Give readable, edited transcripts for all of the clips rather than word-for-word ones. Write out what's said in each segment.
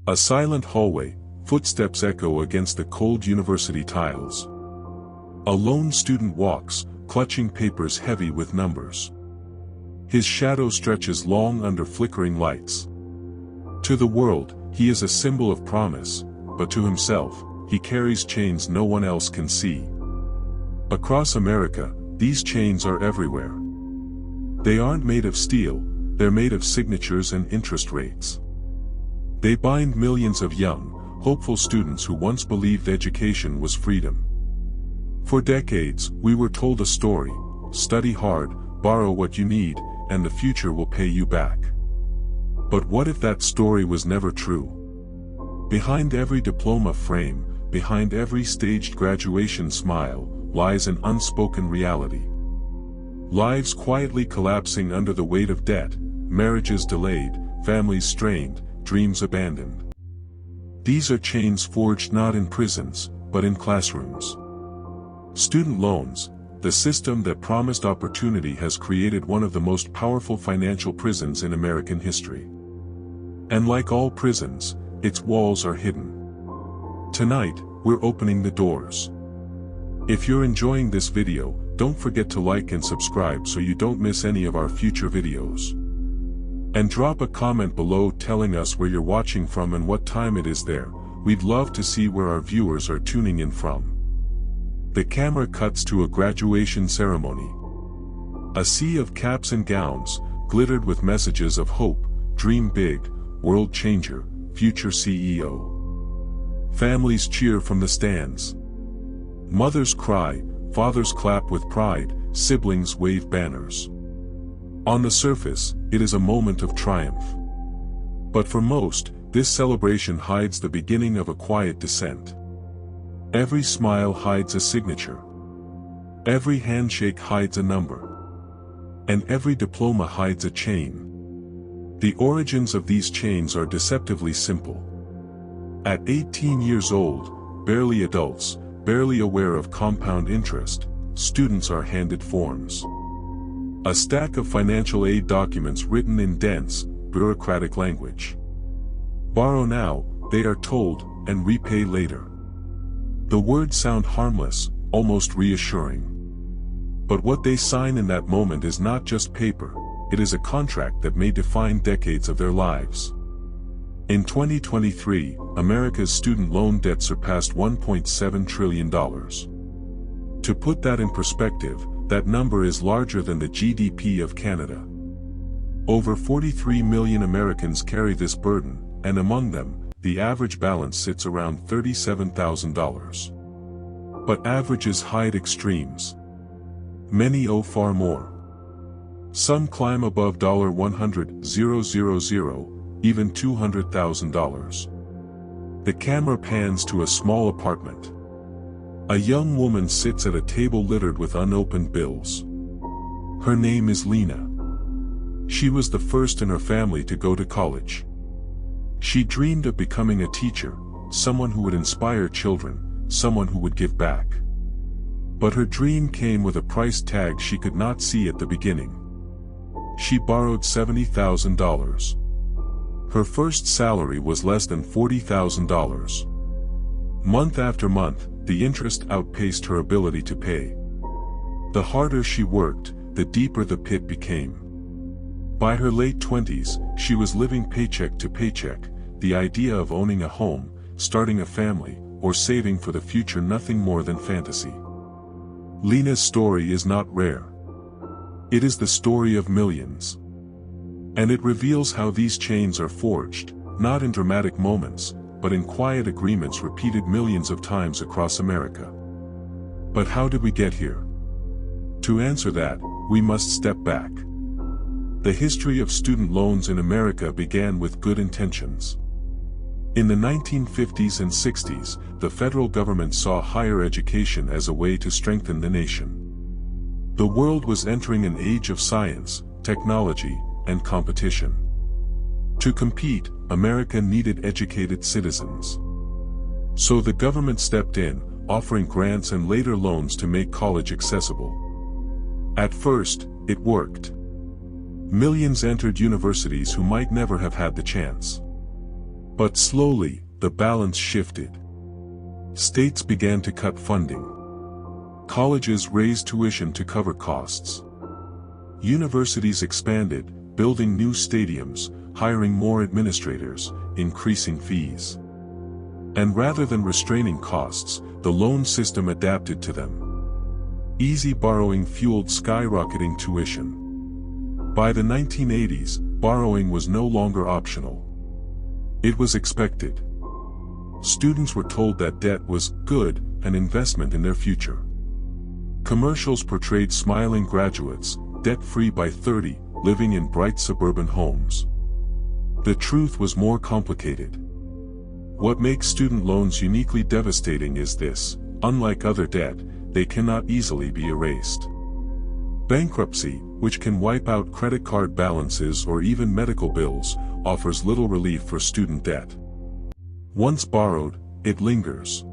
A silent hallway, footsteps echo against the cold university tiles. A lone student walks, clutching papers heavy with numbers. His shadow stretches long under flickering lights. To the world, he is a symbol of promise, but to himself, he carries chains no one else can see. Across America, these chains are everywhere. They aren't made of steel, they're made of signatures and interest rates. They bind millions of young, hopeful students who once believed education was freedom. For decades, we were told a story: study hard, borrow what you need, and the future will pay you back. But what if that story was never true? Behind every diploma frame, behind every staged graduation smile, lies an unspoken reality. Lives quietly collapsing under the weight of debt, marriages delayed, families strained, dreams abandoned. These are chains forged not in prisons, but in classrooms. Student loans, the system that promised opportunity, has created one of the most powerful financial prisons in American history. And like all prisons, its walls are hidden. Tonight, we're opening the doors. If you're enjoying this video, don't forget to like and subscribe so you don't miss any of our future videos. And drop a comment below telling us where you're watching from and what time it is there. We'd love to see where our viewers are tuning in from. The camera cuts to a graduation ceremony. A sea of caps and gowns, glittered with messages of hope: dream big, world changer, future CEO. Families cheer from the stands. Mothers cry, fathers clap with pride, siblings wave banners. On the surface, it is a moment of triumph. But for most, this celebration hides the beginning of a quiet descent. Every smile hides a signature. Every handshake hides a number. And every diploma hides a chain. The origins of these chains are deceptively simple. At 18 years old, barely adults, barely aware of compound interest, students are handed forms. A stack of financial aid documents written in dense, bureaucratic language. Borrow now, they are told, and repay later. The words sound harmless, almost reassuring. But what they sign in that moment is not just paper, it is a contract that may define decades of their lives. In 2023, America's student loan debt surpassed $1.7 trillion. To put that in perspective, that number is larger than the GDP of Canada. Over 43 million Americans carry this burden, and among them, the average balance sits around $37,000. But averages hide extremes. Many owe far more. Some climb above $100,000, even $200,000. The camera pans to a small apartment. A young woman sits at a table littered with unopened bills. Her name is Lena. She was the first in her family to go to college. She dreamed of becoming a teacher, someone who would inspire children, someone who would give back. But her dream came with a price tag she could not see at the beginning. She borrowed $70,000. Her first salary was less than $40,000. Month after month, the interest outpaced her ability to pay. The harder she worked, the deeper the pit became. By her late 20s, she was living paycheck to paycheck, the idea of owning a home, starting a family, or saving for the future nothing more than fantasy. Lena's story is not rare. It is the story of millions. And it reveals how these chains are forged, not in dramatic moments, but in quiet agreements repeated millions of times across America. But how did we get here? To answer that, we must step back. The history of student loans in America began with good intentions. In the 1950s and 60s, the federal government saw higher education as a way to strengthen the nation. The world was entering an age of science, technology, and competition. To compete, America needed educated citizens. So the government stepped in, offering grants and later loans to make college accessible. At first, it worked. Millions entered universities who might never have had the chance. But slowly, the balance shifted. States began to cut funding. Colleges raised tuition to cover costs. Universities expanded, building new stadiums, hiring more administrators, increasing fees. And rather than restraining costs, the loan system adapted to them. Easy borrowing fueled skyrocketing tuition. By the 1980s, borrowing was no longer optional. It was expected. Students were told that debt was good, an investment in their future. Commercials portrayed smiling graduates, debt-free by 30, living in bright suburban homes. The truth was more complicated. What makes student loans uniquely devastating is this: unlike other debt, they cannot easily be erased. Bankruptcy, which can wipe out credit card balances or even medical bills, offers little relief for student debt. Once borrowed, it lingers.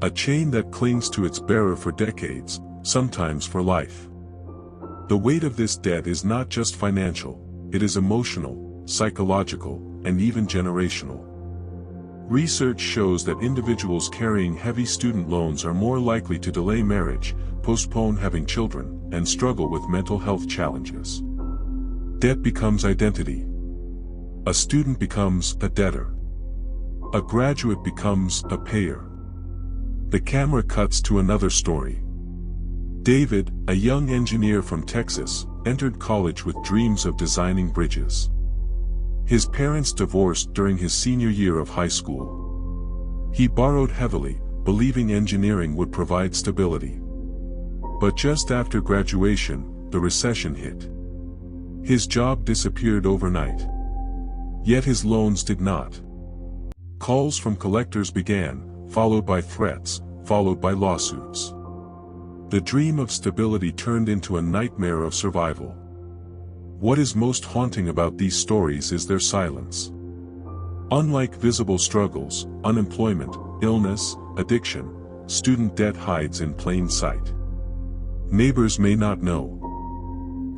A chain that clings to its bearer for decades, sometimes for life. The weight of this debt is not just financial, it is emotional, psychological, and even generational. Research shows that individuals carrying heavy student loans are more likely to delay marriage, postpone having children, and struggle with mental health challenges. Debt becomes identity. A student becomes a debtor. A graduate becomes a payer. The camera cuts to another story. David, a young engineer from Texas, entered college with dreams of designing bridges. His parents divorced during his senior year of high school. He borrowed heavily, believing engineering would provide stability. But just after graduation, the recession hit. His job disappeared overnight. Yet his loans did not. Calls from collectors began, followed by threats, followed by lawsuits. The dream of stability turned into a nightmare of survival. What is most haunting about these stories is their silence. Unlike visible struggles, unemployment, illness, addiction, student debt hides in plain sight. Neighbors may not know.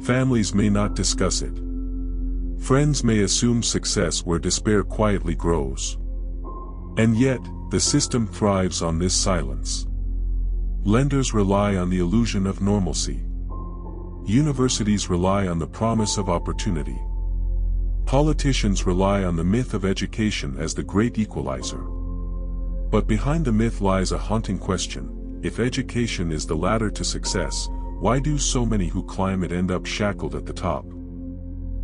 Families may not discuss it. Friends may assume success where despair quietly grows. And yet, the system thrives on this silence. Lenders rely on the illusion of normalcy. Universities rely on the promise of opportunity. Politicians rely on the myth of education as the great equalizer. But behind the myth lies a haunting question: if education is the ladder to success, why do so many who climb it end up shackled at the top?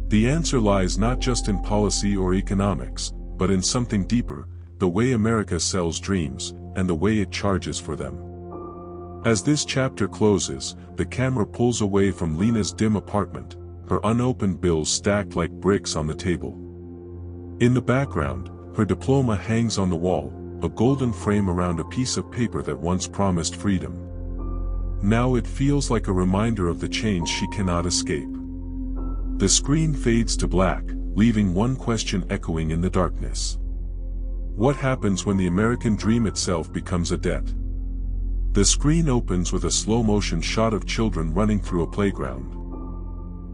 The answer lies not just in policy or economics, but in something deeper: the way America sells dreams, and the way it charges for them. As this chapter closes, the camera pulls away from Lena's dim apartment, her unopened bills stacked like bricks on the table. In the background, her diploma hangs on the wall, a golden frame around a piece of paper that once promised freedom. Now it feels like a reminder of the chains she cannot escape. The screen fades to black, leaving one question echoing in the darkness. What happens when the American dream itself becomes a debt? The screen opens with a slow-motion shot of children running through a playground.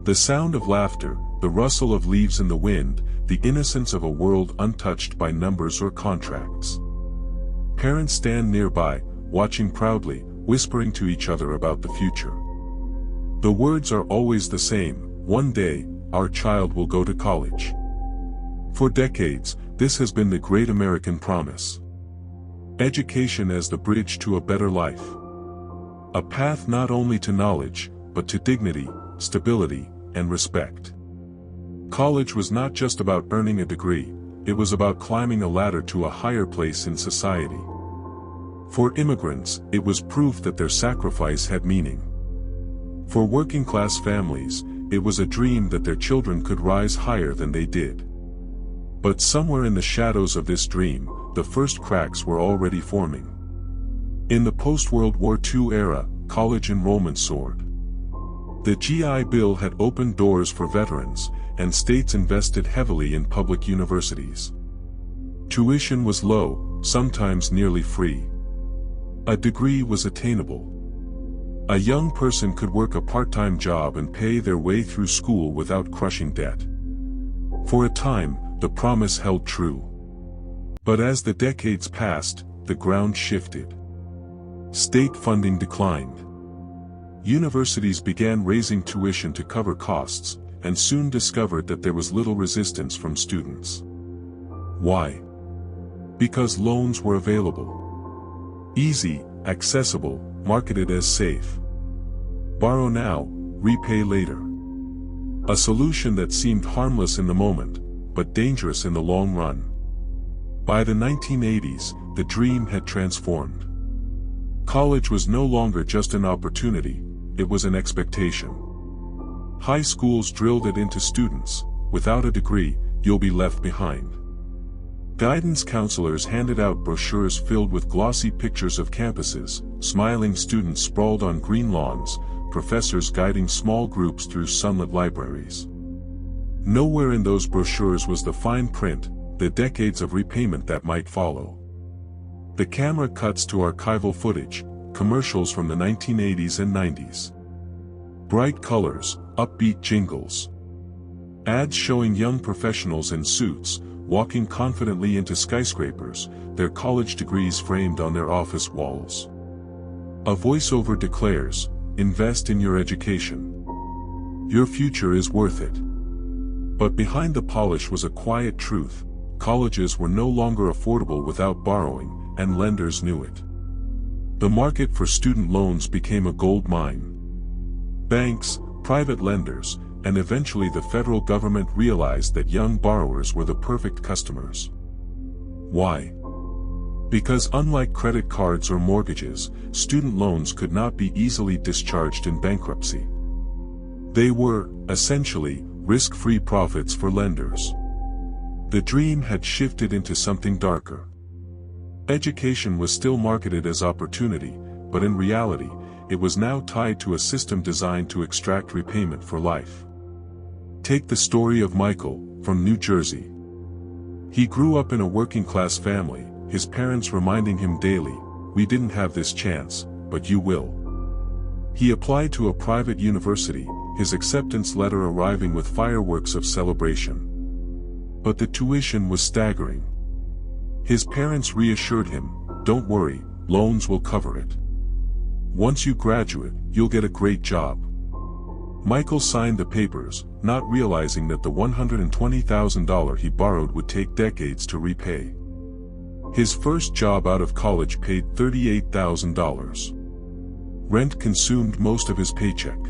The sound of laughter, the rustle of leaves in the wind, the innocence of a world untouched by numbers or contracts. Parents stand nearby, watching proudly, whispering to each other about the future. The words are always the same: one day, our child will go to college. For decades, this has been the great American promise. Education as the bridge to a better life. A path not only to knowledge, but to dignity, stability, and respect. College was not just about earning a degree, it was about climbing a ladder to a higher place in society. For immigrants, it was proof that their sacrifice had meaning. For working-class families, it was a dream that their children could rise higher than they did. But somewhere in the shadows of this dream, the first cracks were already forming. In the post-World War II era, college enrollment soared. The GI Bill had opened doors for veterans, and states invested heavily in public universities. Tuition was low, sometimes nearly free. A degree was attainable. A young person could work a part-time job and pay their way through school without crushing debt. For a time, the promise held true. But as the decades passed, the ground shifted. State funding declined. Universities began raising tuition to cover costs, and soon discovered that there was little resistance from students. Why? Because loans were available. Easy, accessible, marketed as safe. Borrow now, repay later. A solution that seemed harmless in the moment, but dangerous in the long run. By the 1980s, the dream had transformed. College was no longer just an opportunity, it was an expectation. High schools drilled it into students: without a degree, you'll be left behind. Guidance counselors handed out brochures filled with glossy pictures of campuses, smiling students sprawled on green lawns, professors guiding small groups through sunlit libraries. Nowhere in those brochures was the fine print, the decades of repayment that might follow. The camera cuts to archival footage, commercials from the 1980s and 90s. Bright colors, upbeat jingles. Ads showing young professionals in suits, walking confidently into skyscrapers, their college degrees framed on their office walls. A voiceover declares, "Invest in your education. Your future is worth it." But behind the polish was a quiet truth: colleges were no longer affordable without borrowing, and lenders knew it. The market for student loans became a gold mine. Banks, private lenders, and eventually the federal government realized that young borrowers were the perfect customers. Why? Because unlike credit cards or mortgages, student loans could not be easily discharged in bankruptcy. They were, essentially, risk-free profits for lenders. The dream had shifted into something darker. Education was still marketed as opportunity, but in reality, it was now tied to a system designed to extract repayment for life. Take the story of Michael, from New Jersey. He grew up in a working-class family, his parents reminding him daily, "We didn't have this chance, but you will." He applied to a private university, his acceptance letter arriving with fireworks of celebration. But the tuition was staggering. His parents reassured him, "Don't worry, loans will cover it. Once you graduate, you'll get a great job." Michael signed the papers, not realizing that the $120,000 he borrowed would take decades to repay. His first job out of college paid $38,000. Rent consumed most of his paycheck.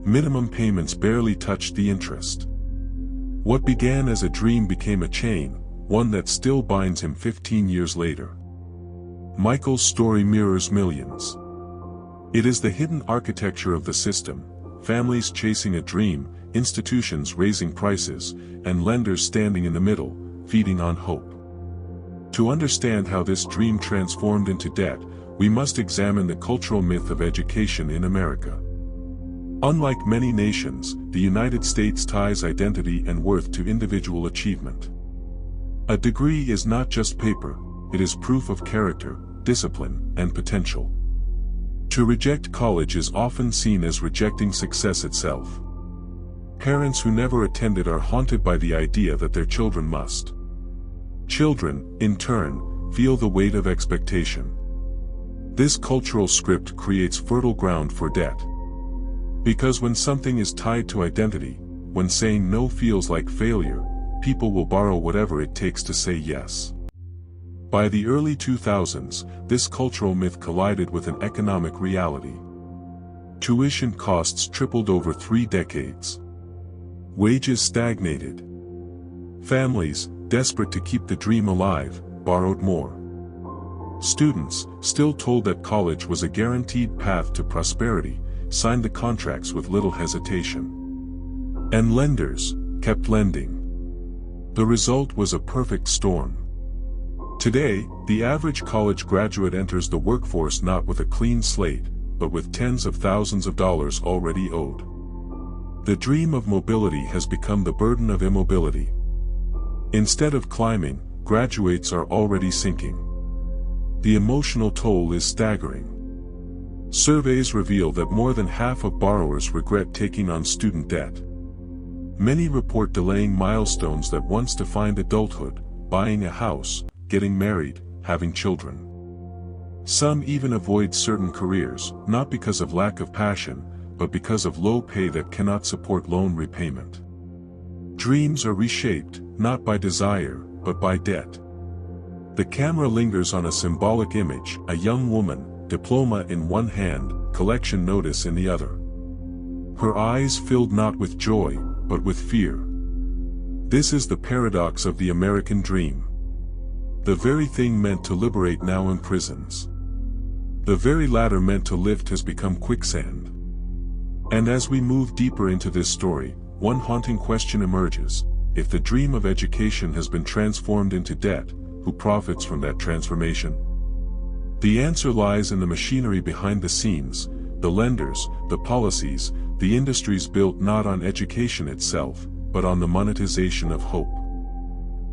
Minimum payments barely touched the interest. What began as a dream became a chain, one that still binds him 15 years later. Michael's story mirrors millions. It is the hidden architecture of the system: families chasing a dream, institutions raising prices, and lenders standing in the middle, feeding on hope. To understand how this dream transformed into debt, we must examine the cultural myth of education in America. Unlike many nations, the United States ties identity and worth to individual achievement. A degree is not just paper, it is proof of character, discipline, and potential. To reject college is often seen as rejecting success itself. Parents who never attended are haunted by the idea that their children must. Children, in turn, feel the weight of expectation. This cultural script creates fertile ground for debt. Because when something is tied to identity, when saying no feels like failure, people will borrow whatever it takes to say yes. By the early 2000s, this cultural myth collided with an economic reality. Tuition costs tripled over 3 decades. Wages stagnated. Families, desperate to keep the dream alive, borrowed more. Students, still told that college was a guaranteed path to prosperity, signed the contracts with little hesitation. And lenders kept lending. The result was a perfect storm. Today, the average college graduate enters the workforce not with a clean slate, but with tens of thousands of dollars already owed. The dream of mobility has become the burden of immobility. Instead of climbing, graduates are already sinking. The emotional toll is staggering. Surveys reveal that more than half of borrowers regret taking on student debt. Many report delaying milestones that once defined adulthood: buying a house, getting married, having children. Some even avoid certain careers, not because of lack of passion, but because of low pay that cannot support loan repayment. Dreams are reshaped, not by desire, but by debt. The camera lingers on a symbolic image, a young woman, diploma in one hand, collection notice in the other. Her eyes filled not with joy, but with fear. This is the paradox of the American dream. The very thing meant to liberate now imprisons. The very ladder meant to lift has become quicksand. And as we move deeper into this story, one haunting question emerges: if the dream of education has been transformed into debt, who profits from that transformation? The answer lies in the machinery behind the scenes, the lenders, the policies, the industries built not on education itself, but on the monetization of hope.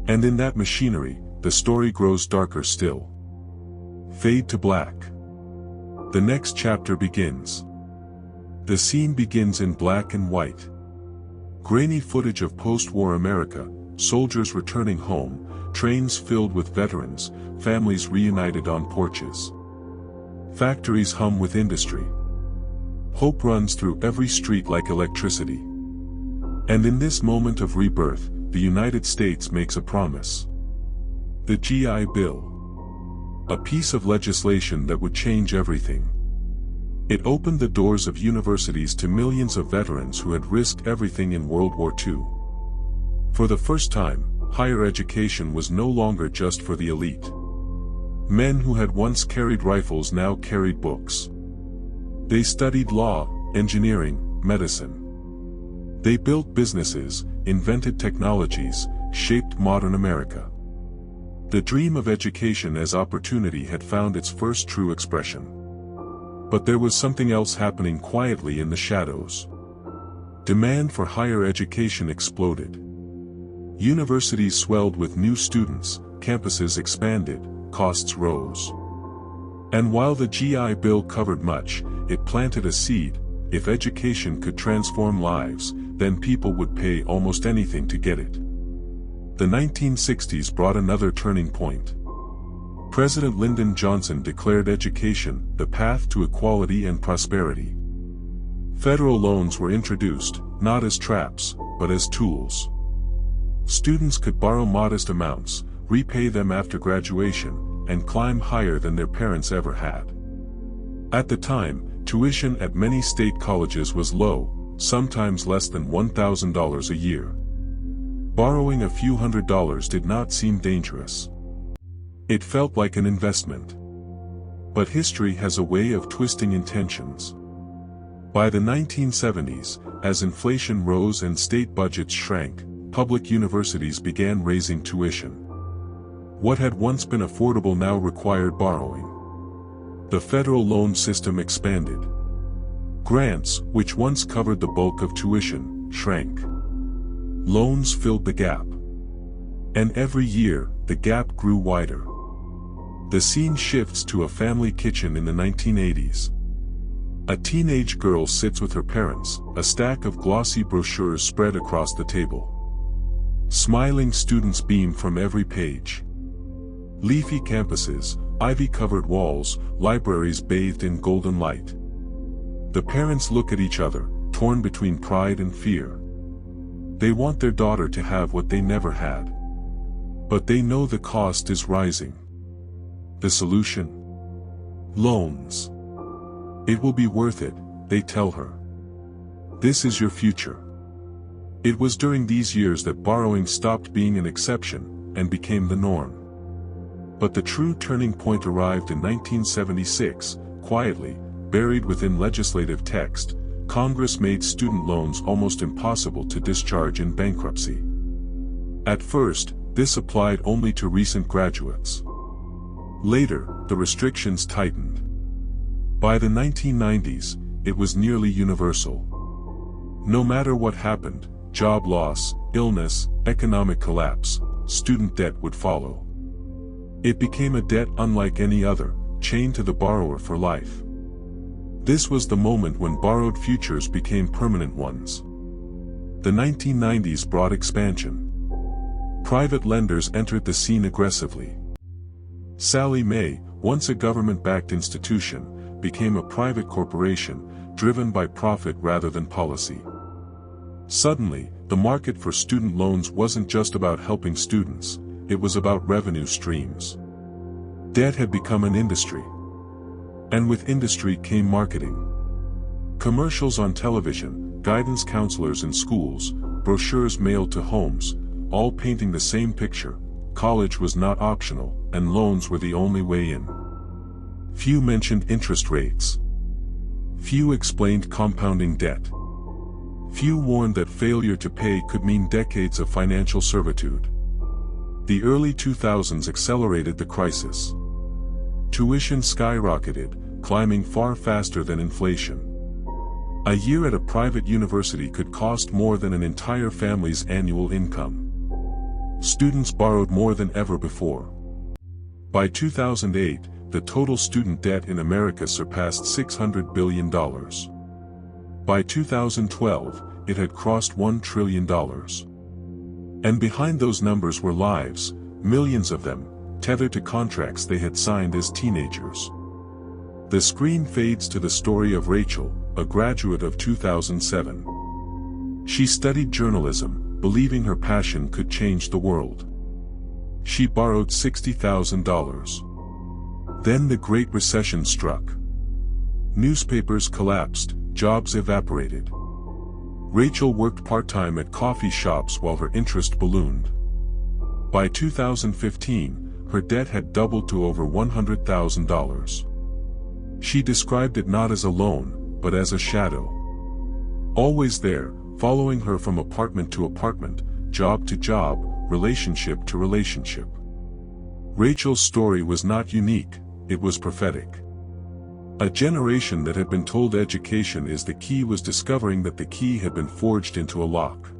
And in that machinery, the story grows darker still. Fade to black. The next chapter begins. The scene begins in black and white. Grainy footage of post-war America, soldiers returning home, trains filled with veterans, families reunited on porches. Factories hum with industry. Hope runs through every street like electricity. And in this moment of rebirth, the United States makes a promise. The GI Bill. A piece of legislation that would change everything. It opened the doors of universities to millions of veterans who had risked everything in World War II. For the first time, higher education was no longer just for the elite. Men who had once carried rifles now carried books. They studied law, engineering, medicine. They built businesses, invented technologies, shaped modern America. The dream of education as opportunity had found its first true expression. But there was something else happening quietly in the shadows. Demand for higher education exploded. Universities swelled with new students, campuses expanded, costs rose. And while the GI Bill covered much, it planted a seed: if education could transform lives, then people would pay almost anything to get it. The 1960s brought another turning point. President Lyndon Johnson declared education the path to equality and prosperity. Federal loans were introduced, not as traps, but as tools. Students could borrow modest amounts, repay them after graduation, and climb higher than their parents ever had. At the time, tuition at many state colleges was low, sometimes less than $1,000 a year. Borrowing a few $100s did not seem dangerous. It felt like an investment. But history has a way of twisting intentions. By the 1970s, as inflation rose and state budgets shrank, public universities began raising tuition. What had once been affordable now required borrowing. The federal loan system expanded. Grants, which once covered the bulk of tuition, shrank. Loans filled the gap. And every year, the gap grew wider. The scene shifts to a family kitchen in the 1980s. A teenage girl sits with her parents, a stack of glossy brochures spread across the table. Smiling students beam from every page. Leafy campuses, ivy-covered walls, libraries bathed in golden light. The parents look at each other, torn between pride and fear. They want their daughter to have what they never had. But they know the cost is rising. The solution? Loans. It will be worth it, they tell her. This is your future. It was during these years that borrowing stopped being an exception, and became the norm. But the true turning point arrived in 1976, quietly, buried within legislative text. Congress made student loans almost impossible to discharge in bankruptcy. At first, this applied only to recent graduates. Later, the restrictions tightened. By the 1990s, it was nearly universal. No matter what happened, job loss, illness, economic collapse, student debt would follow. It became a debt unlike any other, chained to the borrower for life. This was the moment when borrowed futures became permanent ones. The 1990s brought expansion. Private lenders entered the scene aggressively. Sallie Mae, once a government-backed institution, became a private corporation, driven by profit rather than policy. Suddenly, the market for student loans wasn't just about helping students, it was about revenue streams. Debt had become an industry. And with industry came marketing. Commercials on television, guidance counselors in schools, brochures mailed to homes, all painting the same picture: college was not optional, and loans were the only way in. Few mentioned interest rates. Few explained compounding debt. Few warned that failure to pay could mean decades of financial servitude. The early 2000s accelerated the crisis. Tuition skyrocketed, climbing far faster than inflation. A year at a private university could cost more than an entire family's annual income. Students borrowed more than ever before. By 2008, the total student debt in America surpassed $600 billion. By 2012, it had crossed $1 trillion. And behind those numbers were lives, millions of them, tethered to contracts they had signed as teenagers. The screen fades to the story of Rachel, a graduate of 2007. She studied journalism, believing her passion could change the world. She borrowed $60,000. Then the Great Recession struck. Newspapers collapsed, jobs evaporated. Rachel worked part-time at coffee shops while her interest ballooned. By 2015, her debt had doubled to over $100,000. She described it not as a loan, but as a shadow. Always there, following her from apartment to apartment, job to job, relationship to relationship. Rachel's story was not unique, it was prophetic. A generation that had been told education is the key was discovering that the key had been forged into a lock.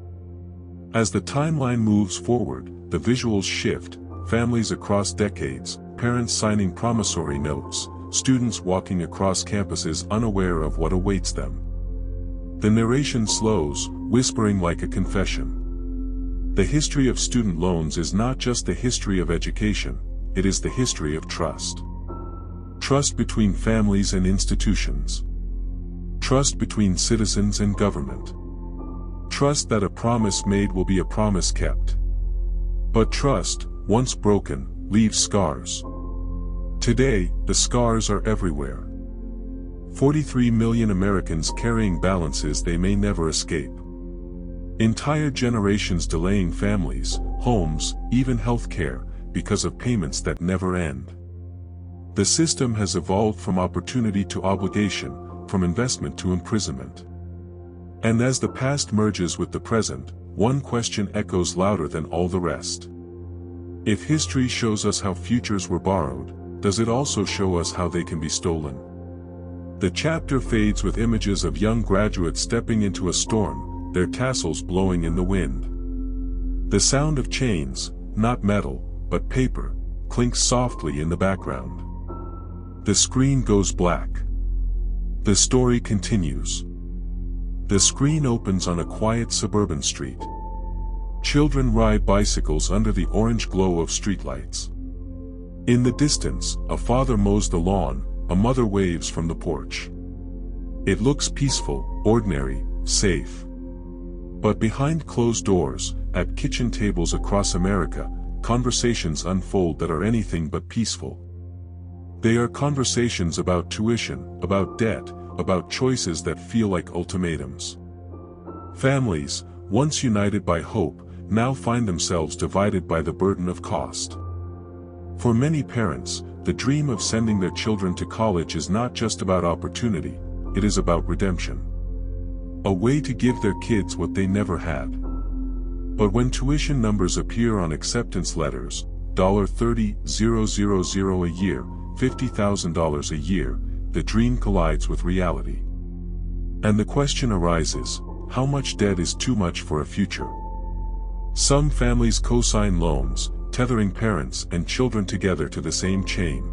As the timeline moves forward, the visuals shift, families across decades, parents signing promissory notes, students walking across campuses unaware of what awaits them. The narration slows, whispering like a confession. The history of student loans is not just the history of education, it is the history of trust. Trust between families and institutions. Trust between citizens and government. Trust that a promise made will be a promise kept. But trust, once broken, leaves scars. Today, the scars are everywhere. 43 million Americans carrying balances they may never escape. Entire generations delaying families, homes, even health care, because of payments that never end. The system has evolved from opportunity to obligation, from investment to imprisonment. And as the past merges with the present, one question echoes louder than all the rest. If history shows us how futures were borrowed, does it also show us how they can be stolen? The chapter fades with images of young graduates stepping into a storm, their tassels blowing in the wind. The sound of chains, not metal, but paper, clinks softly in the background. The screen goes black. The story continues. The screen opens on a quiet suburban street. Children ride bicycles under the orange glow of streetlights. In the distance, a father mows the lawn, a mother waves from the porch. It looks peaceful, ordinary, safe. But behind closed doors, at kitchen tables across America, conversations unfold that are anything but peaceful. They are conversations about tuition, about debt, about choices that feel like ultimatums. Families, once united by hope, now find themselves divided by the burden of cost. For many parents, the dream of sending their children to college is not just about opportunity, it is about redemption. A way to give their kids what they never had. But when tuition numbers appear on acceptance letters, $30,000 a year, $50,000 a year, the dream collides with reality. And the question arises, how much debt is too much for a future? Some families co-sign loans, tethering parents and children together to the same chain.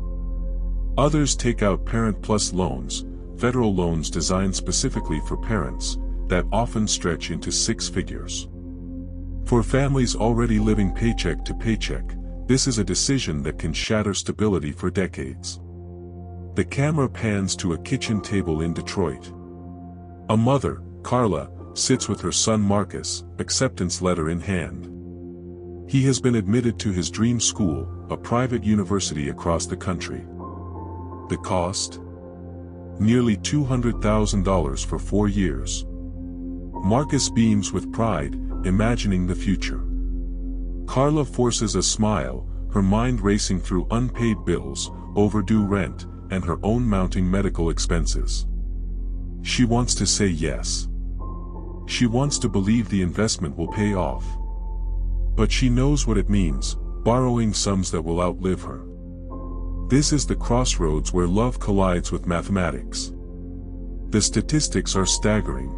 Others take out Parent Plus loans, federal loans designed specifically for parents, that often stretch into 6 figures. For families already living paycheck to paycheck, this is a decision that can shatter stability for decades. The camera pans to a kitchen table in Detroit. A mother, Carla, sits with her son Marcus, acceptance letter in hand. He has been admitted to his dream school, a private university across the country. The cost? Nearly $200,000 for 4 years. Marcus beams with pride, imagining the future. Carla forces a smile, her mind racing through unpaid bills, overdue rent, and her own mounting medical expenses. She wants to say yes. She wants to believe the investment will pay off. But she knows what it means, borrowing sums that will outlive her. This is the crossroads where love collides with mathematics. The statistics are staggering.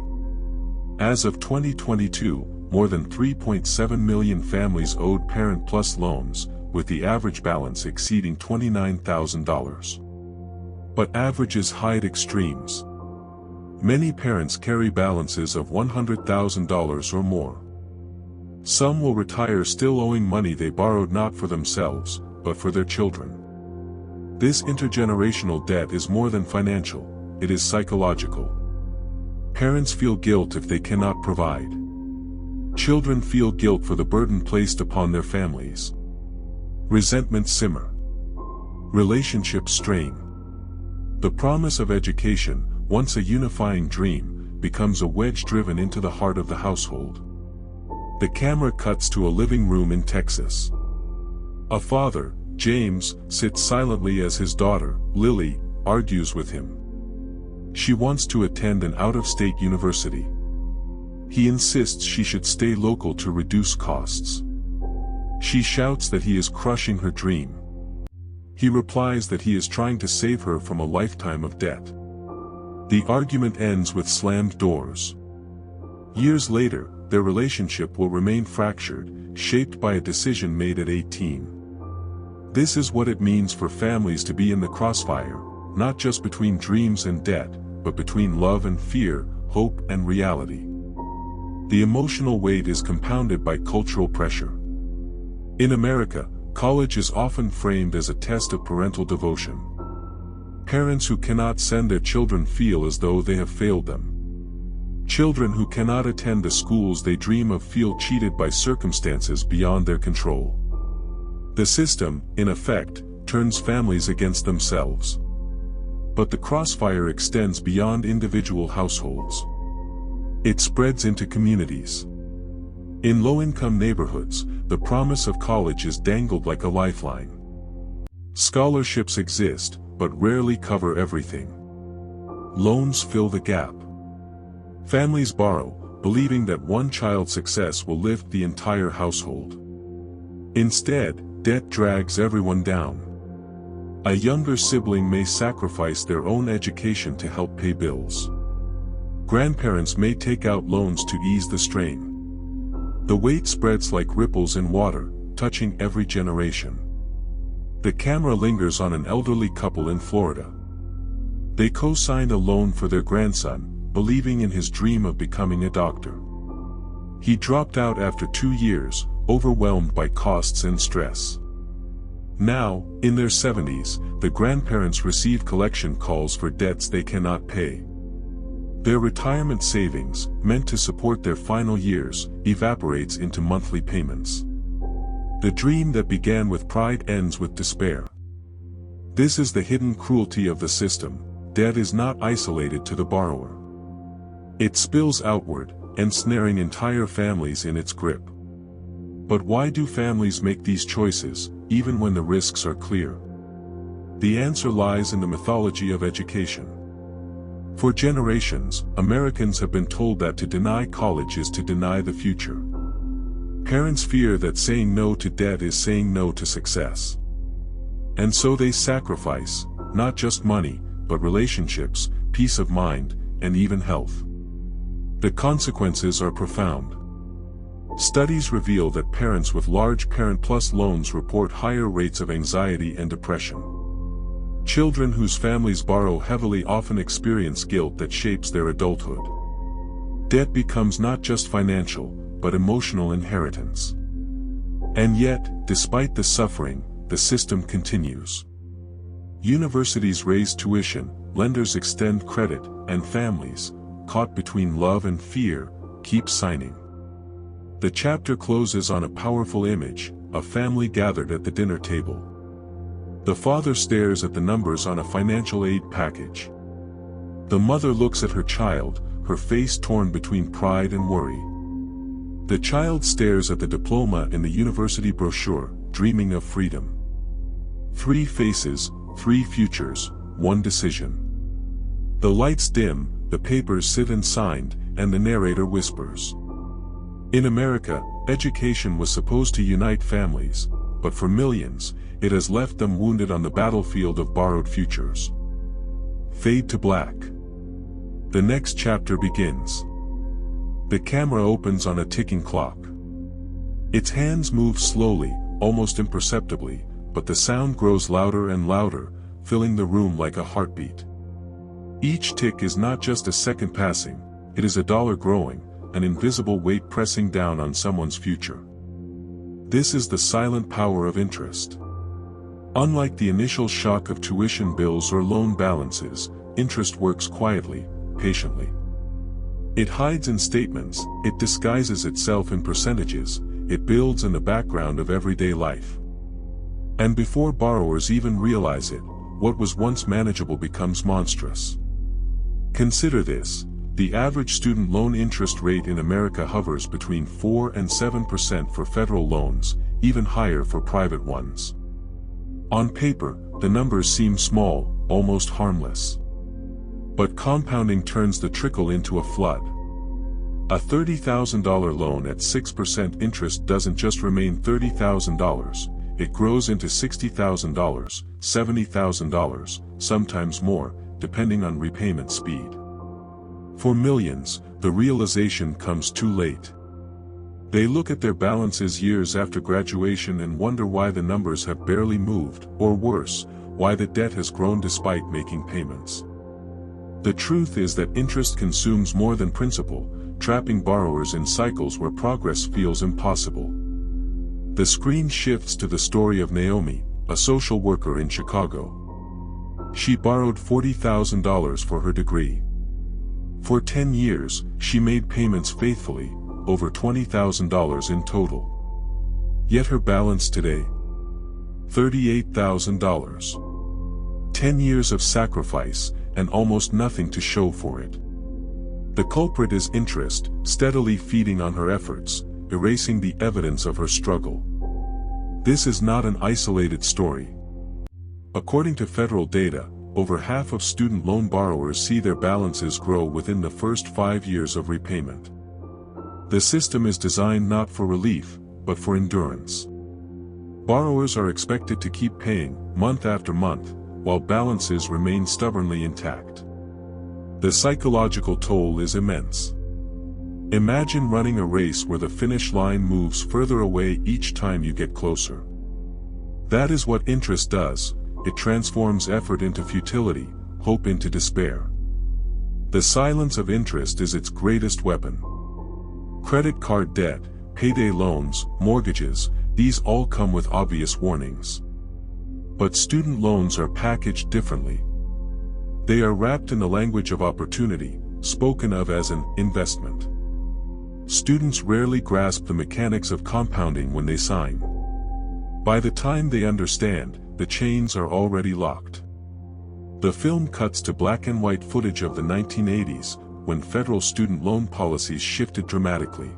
As of 2022, more than 3.7 million families owed Parent Plus loans, with the average balance exceeding $29,000. But averages hide extremes. Many parents carry balances of $100,000 or more. Some will retire still owing money they borrowed not for themselves, but for their children. This intergenerational debt is more than financial, it is psychological. Parents feel guilt if they cannot provide. Children feel guilt for the burden placed upon their families. Resentment simmer. Relationships strain. The promise of education, once a unifying dream, becomes a wedge driven into the heart of the household. The camera cuts to a living room in Texas. A father, James, sits silently as his daughter, Lily, argues with him. She wants to attend an out-of-state university. He insists she should stay local to reduce costs. She shouts that he is crushing her dream. He replies that he is trying to save her from a lifetime of debt. The argument ends with slammed doors. Years later, their relationship will remain fractured, shaped by a decision made at 18. This is what it means for families to be in the crossfire, not just between dreams and debt, but between love and fear, hope and reality. The emotional weight is compounded by cultural pressure. In America, college is often framed as a test of parental devotion. Parents who cannot send their children feel as though they have failed them. Children who cannot attend the schools they dream of feel cheated by circumstances beyond their control. The system, in effect, turns families against themselves. But the crossfire extends beyond individual households. It spreads into communities. In low-income neighborhoods, the promise of college is dangled like a lifeline. Scholarships exist, but rarely cover everything. Loans fill the gap. Families borrow, believing that one child's success will lift the entire household. Instead, debt drags everyone down. A younger sibling may sacrifice their own education to help pay bills. Grandparents may take out loans to ease the strain. The weight spreads like ripples in water, touching every generation. The camera lingers on an elderly couple in Florida. They co-signed a loan for their grandson, believing in his dream of becoming a doctor. He dropped out after 2 years, overwhelmed by costs and stress. Now, in their 70s, the grandparents receive collection calls for debts they cannot pay. Their retirement savings, meant to support their final years, evaporates into monthly payments. The dream that began with pride ends with despair. This is the hidden cruelty of the system. Debt is not isolated to the borrower. It spills outward, ensnaring entire families in its grip. But why do families make these choices, even when the risks are clear? The answer lies in the mythology of education. For generations, Americans have been told that to deny college is to deny the future. Parents fear that saying no to debt is saying no to success. And so they sacrifice, not just money, but relationships, peace of mind, and even health. The consequences are profound. Studies reveal that parents with large Parent Plus loans report higher rates of anxiety and depression. Children whose families borrow heavily often experience guilt that shapes their adulthood. Debt becomes not just financial, but emotional inheritance. And yet, despite the suffering, the system continues. Universities raise tuition, lenders extend credit, and families, caught between love and fear, keep signing. The chapter closes on a powerful image, a family gathered at the dinner table. The father stares at the numbers on a financial aid package. The mother looks at her child, her face torn between pride and worry. The child stares at the diploma in the university brochure, dreaming of freedom. 3 faces, 3 futures, 1 decision. The lights dim, the papers sit unsigned, and the narrator whispers. In America, education was supposed to unite families, but for millions, it has left them wounded on the battlefield of borrowed futures. Fade to black. The next chapter begins. The camera opens on a ticking clock. Its hands move slowly, almost imperceptibly, but the sound grows louder and louder, filling the room like a heartbeat. Each tick is not just a second passing, it is a dollar growing, an invisible weight pressing down on someone's future. This is the silent power of interest. Unlike the initial shock of tuition bills or loan balances, interest works quietly, patiently. It hides in statements, it disguises itself in percentages, it builds in the background of everyday life. And before borrowers even realize it, what was once manageable becomes monstrous. Consider this. The average student loan interest rate in America hovers between 4 and 7% for federal loans, even higher for private ones. On paper, the numbers seem small, almost harmless. But compounding turns the trickle into a flood. A $30,000 loan at 6% interest doesn't just remain $30,000, it grows into $60,000, $70,000, sometimes more, depending on repayment speed. For millions, the realization comes too late. They look at their balances years after graduation and wonder why the numbers have barely moved, or worse, why the debt has grown despite making payments. The truth is that interest consumes more than principal, trapping borrowers in cycles where progress feels impossible. The screen shifts to the story of Naomi, a social worker in Chicago. She borrowed $40,000 for her degree. For 10 years, she made payments faithfully, over $20,000 in total. Yet her balance today? $38,000. 10 years of sacrifice, and almost nothing to show for it. The culprit is interest, steadily feeding on her efforts, erasing the evidence of her struggle. This is not an isolated story. According to federal data, over half of student loan borrowers see their balances grow within the first 5 years of repayment. The system is designed not for relief, but for endurance. Borrowers are expected to keep paying, month after month, while balances remain stubbornly intact. The psychological toll is immense. Imagine running a race where the finish line moves further away each time you get closer. That is what interest does. It transforms effort into futility, hope into despair. The silence of interest is its greatest weapon. Credit card debt, payday loans, mortgages, these all come with obvious warnings. But student loans are packaged differently. They are wrapped in the language of opportunity, spoken of as an investment. Students rarely grasp the mechanics of compounding when they sign. By the time they understand, the chains are already locked. The film cuts to black and white footage of the 1980s, when federal student loan policies shifted dramatically.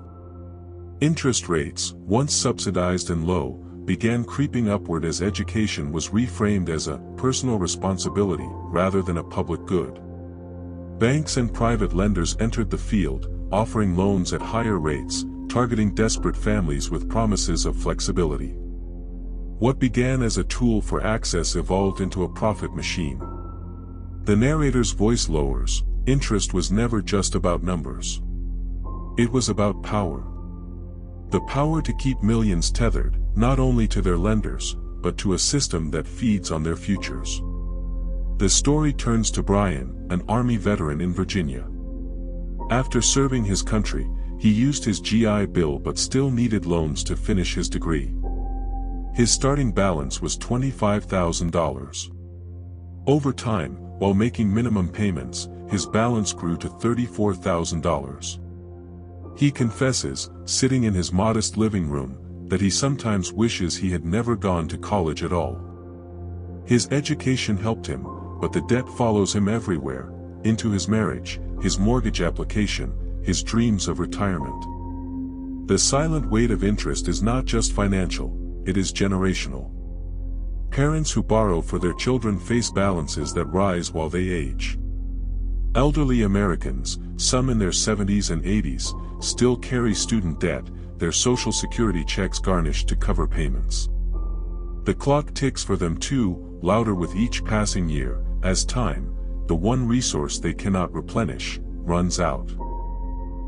Interest rates, once subsidized and low, began creeping upward as education was reframed as a personal responsibility rather than a public good. Banks and private lenders entered the field, offering loans at higher rates, targeting desperate families with promises of flexibility. What began as a tool for access evolved into a profit machine. The narrator's voice lowers. Interest was never just about numbers. It was about power. The power to keep millions tethered, not only to their lenders, but to a system that feeds on their futures. The story turns to Brian, an Army veteran in Virginia. After serving his country, he used his GI Bill but still needed loans to finish his degree. His starting balance was $25,000. Over time, while making minimum payments, his balance grew to $34,000. He confesses, sitting in his modest living room, that he sometimes wishes he had never gone to college at all. His education helped him, but the debt follows him everywhere, into his marriage, his mortgage application, his dreams of retirement. The silent weight of interest is not just financial, it is generational. Parents who borrow for their children face balances that rise while they age. Elderly Americans, some in their 70s and 80s, still carry student debt, their Social Security checks garnished to cover payments. The clock ticks for them too, louder with each passing year, as time, the one resource they cannot replenish, runs out.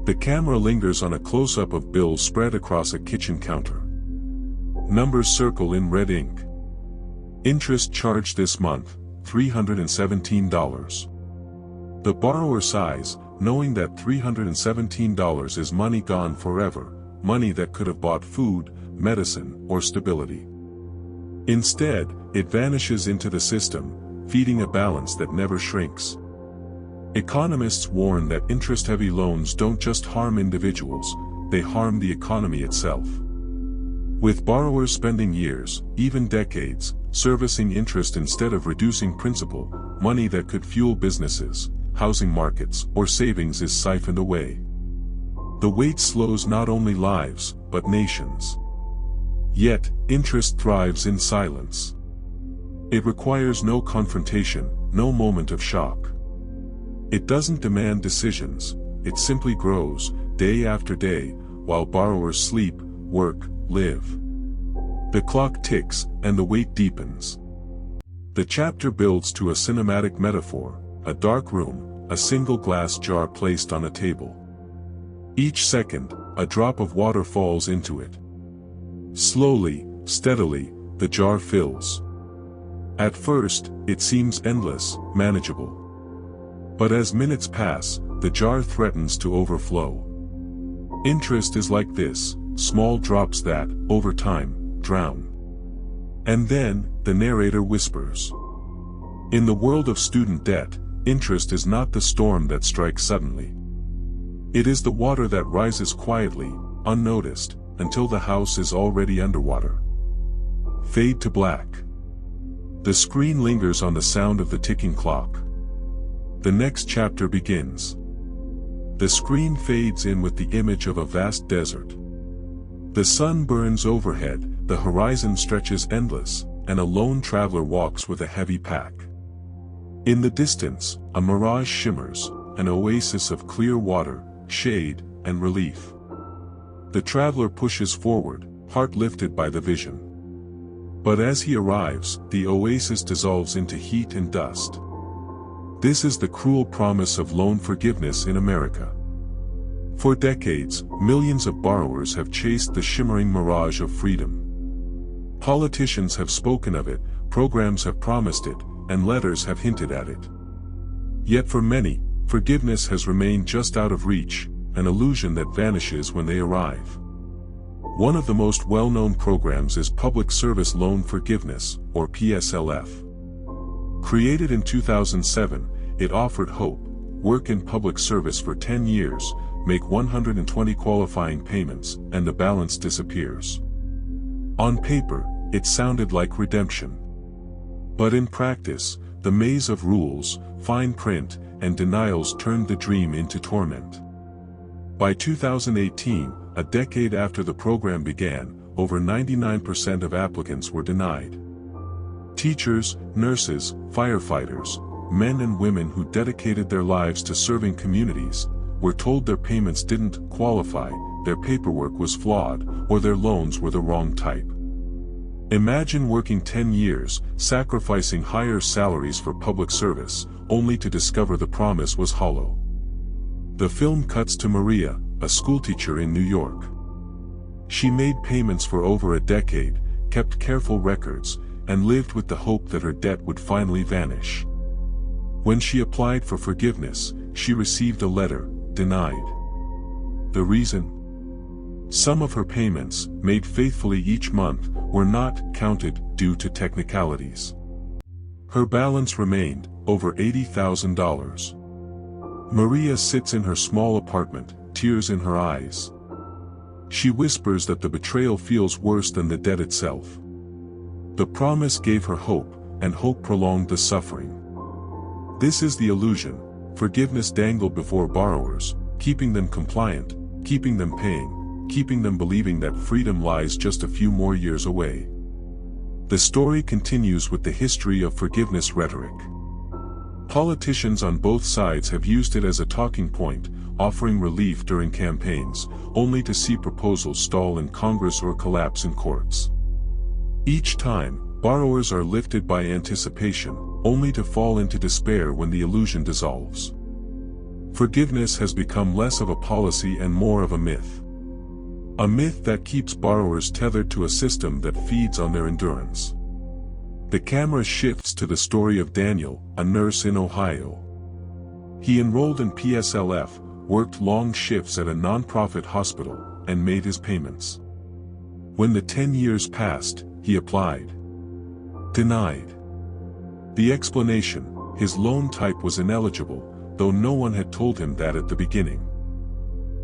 The camera lingers on a close-up of bills spread across a kitchen counter. Numbers circle in red ink. Interest charged this month, $317. The borrower sighs, knowing that $317 is money gone forever, money that could have bought food, medicine, or stability. Instead, it vanishes into the system, feeding a balance that never shrinks. Economists warn that interest-heavy loans don't just harm individuals, they harm the economy itself. With borrowers spending years, even decades, servicing interest instead of reducing principal, money that could fuel businesses, housing markets, or savings is siphoned away. The weight slows not only lives, but nations. Yet, interest thrives in silence. It requires no confrontation, no moment of shock. It doesn't demand decisions, it simply grows, day after day, while borrowers sleep, work, live. The clock ticks, and the weight deepens. The chapter builds to a cinematic metaphor, a dark room, a single glass jar placed on a table. Each second, a drop of water falls into it. Slowly, steadily, the jar fills. At first, it seems endless, manageable. But as minutes pass, the jar threatens to overflow. Interest is like this, small drops that, over time, drown. And then, the narrator whispers. In the world of student debt, interest is not the storm that strikes suddenly. It is the water that rises quietly, unnoticed, until the house is already underwater. Fade to black. The screen lingers on the sound of the ticking clock. The next chapter begins. The screen fades in with the image of a vast desert. The sun burns overhead, the horizon stretches endless, and a lone traveler walks with a heavy pack. In the distance, a mirage shimmers, an oasis of clear water, shade, and relief. The traveler pushes forward, heart lifted by the vision. But as he arrives, the oasis dissolves into heat and dust. This is the cruel promise of loan forgiveness in America. For decades, millions of borrowers have chased the shimmering mirage of freedom. Politicians have spoken of it, programs have promised it, and letters have hinted at it. Yet for many, forgiveness has remained just out of reach, an illusion that vanishes when they arrive. One of the most well-known programs is Public Service Loan Forgiveness, or PSLF. Created in 2007, it offered hope: work in public service for 10 years, make 120 qualifying payments, and the balance disappears. On paper, it sounded like redemption. But in practice, the maze of rules, fine print, and denials turned the dream into torment. By 2018, a decade after the program began, over 99% of applicants were denied. Teachers, nurses, firefighters, men and women who dedicated their lives to serving communities, were told their payments didn't qualify, their paperwork was flawed, or their loans were the wrong type. Imagine working 10 years, sacrificing higher salaries for public service, only to discover the promise was hollow. The film cuts to Maria, a schoolteacher in New York. She made payments for over a decade, kept careful records, and lived with the hope that her debt would finally vanish. When she applied for forgiveness, she received a letter, denied. The reason? Some of her payments, made faithfully each month, were not counted due to technicalities. Her balance remained over $80,000. Maria sits in her small apartment, tears in her eyes. She whispers that the betrayal feels worse than the debt itself. The promise gave her hope, and hope prolonged the suffering. This is the illusion. Forgiveness dangled before borrowers, keeping them compliant, keeping them paying, keeping them believing that freedom lies just a few more years away. The story continues with the history of forgiveness rhetoric. Politicians on both sides have used it as a talking point, offering relief during campaigns, only to see proposals stall in Congress or collapse in courts. Each time, borrowers are lifted by anticipation, only to fall into despair when the illusion dissolves. Forgiveness has become less of a policy and more of a myth. A myth that keeps borrowers tethered to a system that feeds on their endurance. The camera shifts to the story of Daniel, a nurse in Ohio. He enrolled in PSLF, worked long shifts at a nonprofit hospital, and made his payments. When the 10 years passed, he applied. Denied. The explanation: his loan type was ineligible, though no one had told him that at the beginning.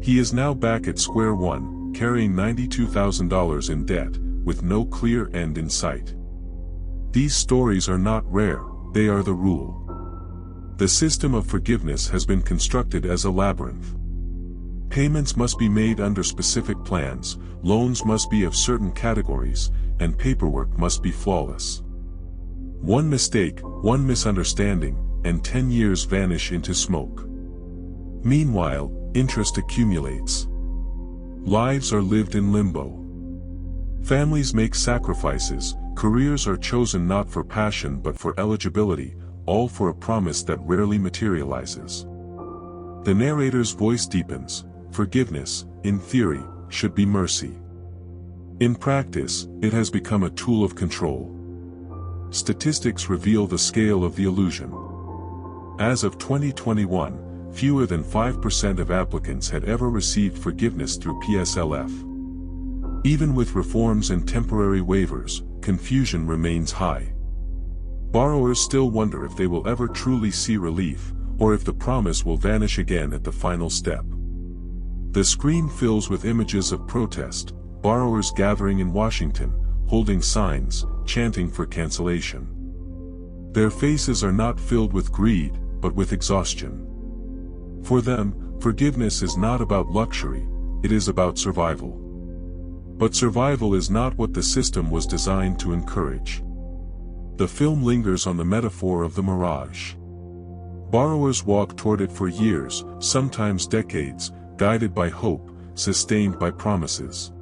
He is now back at square one, carrying $92,000 in debt, with no clear end in sight. These stories are not rare, they are the rule. The system of forgiveness has been constructed as a labyrinth. Payments must be made under specific plans, loans must be of certain categories, and paperwork must be flawless. One mistake, one misunderstanding, and 10 years vanish into smoke. Meanwhile, interest accumulates. Lives are lived in limbo. Families make sacrifices, careers are chosen not for passion but for eligibility, all for a promise that rarely materializes. The narrator's voice deepens. Forgiveness, in theory, should be mercy. In practice, it has become a tool of control. Statistics reveal the scale of the illusion. As of 2021, fewer than 5% of applicants had ever received forgiveness through PSLF. Even with reforms and temporary waivers, confusion remains high. Borrowers still wonder if they will ever truly see relief, or if the promise will vanish again at the final step. The screen fills with images of protest, borrowers gathering in Washington, holding signs, chanting for cancellation. Their faces are not filled with greed, but with exhaustion. For them, forgiveness is not about luxury, it is about survival. But survival is not what the system was designed to encourage. The film lingers on the metaphor of the mirage. Borrowers walk toward it for years, sometimes decades, guided by hope, sustained by promises.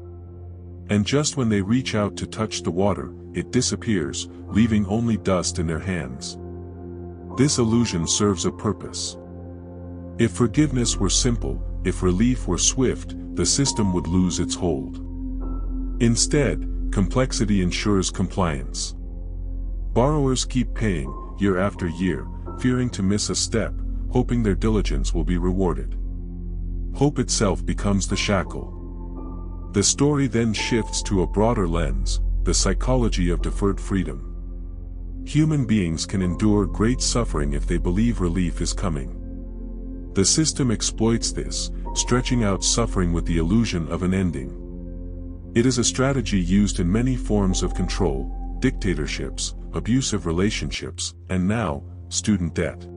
And just when they reach out to touch the water, it disappears, leaving only dust in their hands. This illusion serves a purpose. If forgiveness were simple, if relief were swift, the system would lose its hold. Instead, complexity ensures compliance. Borrowers keep paying, year after year, fearing to miss a step, hoping their diligence will be rewarded. Hope itself becomes the shackle. The story then shifts to a broader lens, the psychology of deferred freedom. Human beings can endure great suffering if they believe relief is coming. The system exploits this, stretching out suffering with the illusion of an ending. It is a strategy used in many forms of control, dictatorships, abusive relationships, and now, student debt.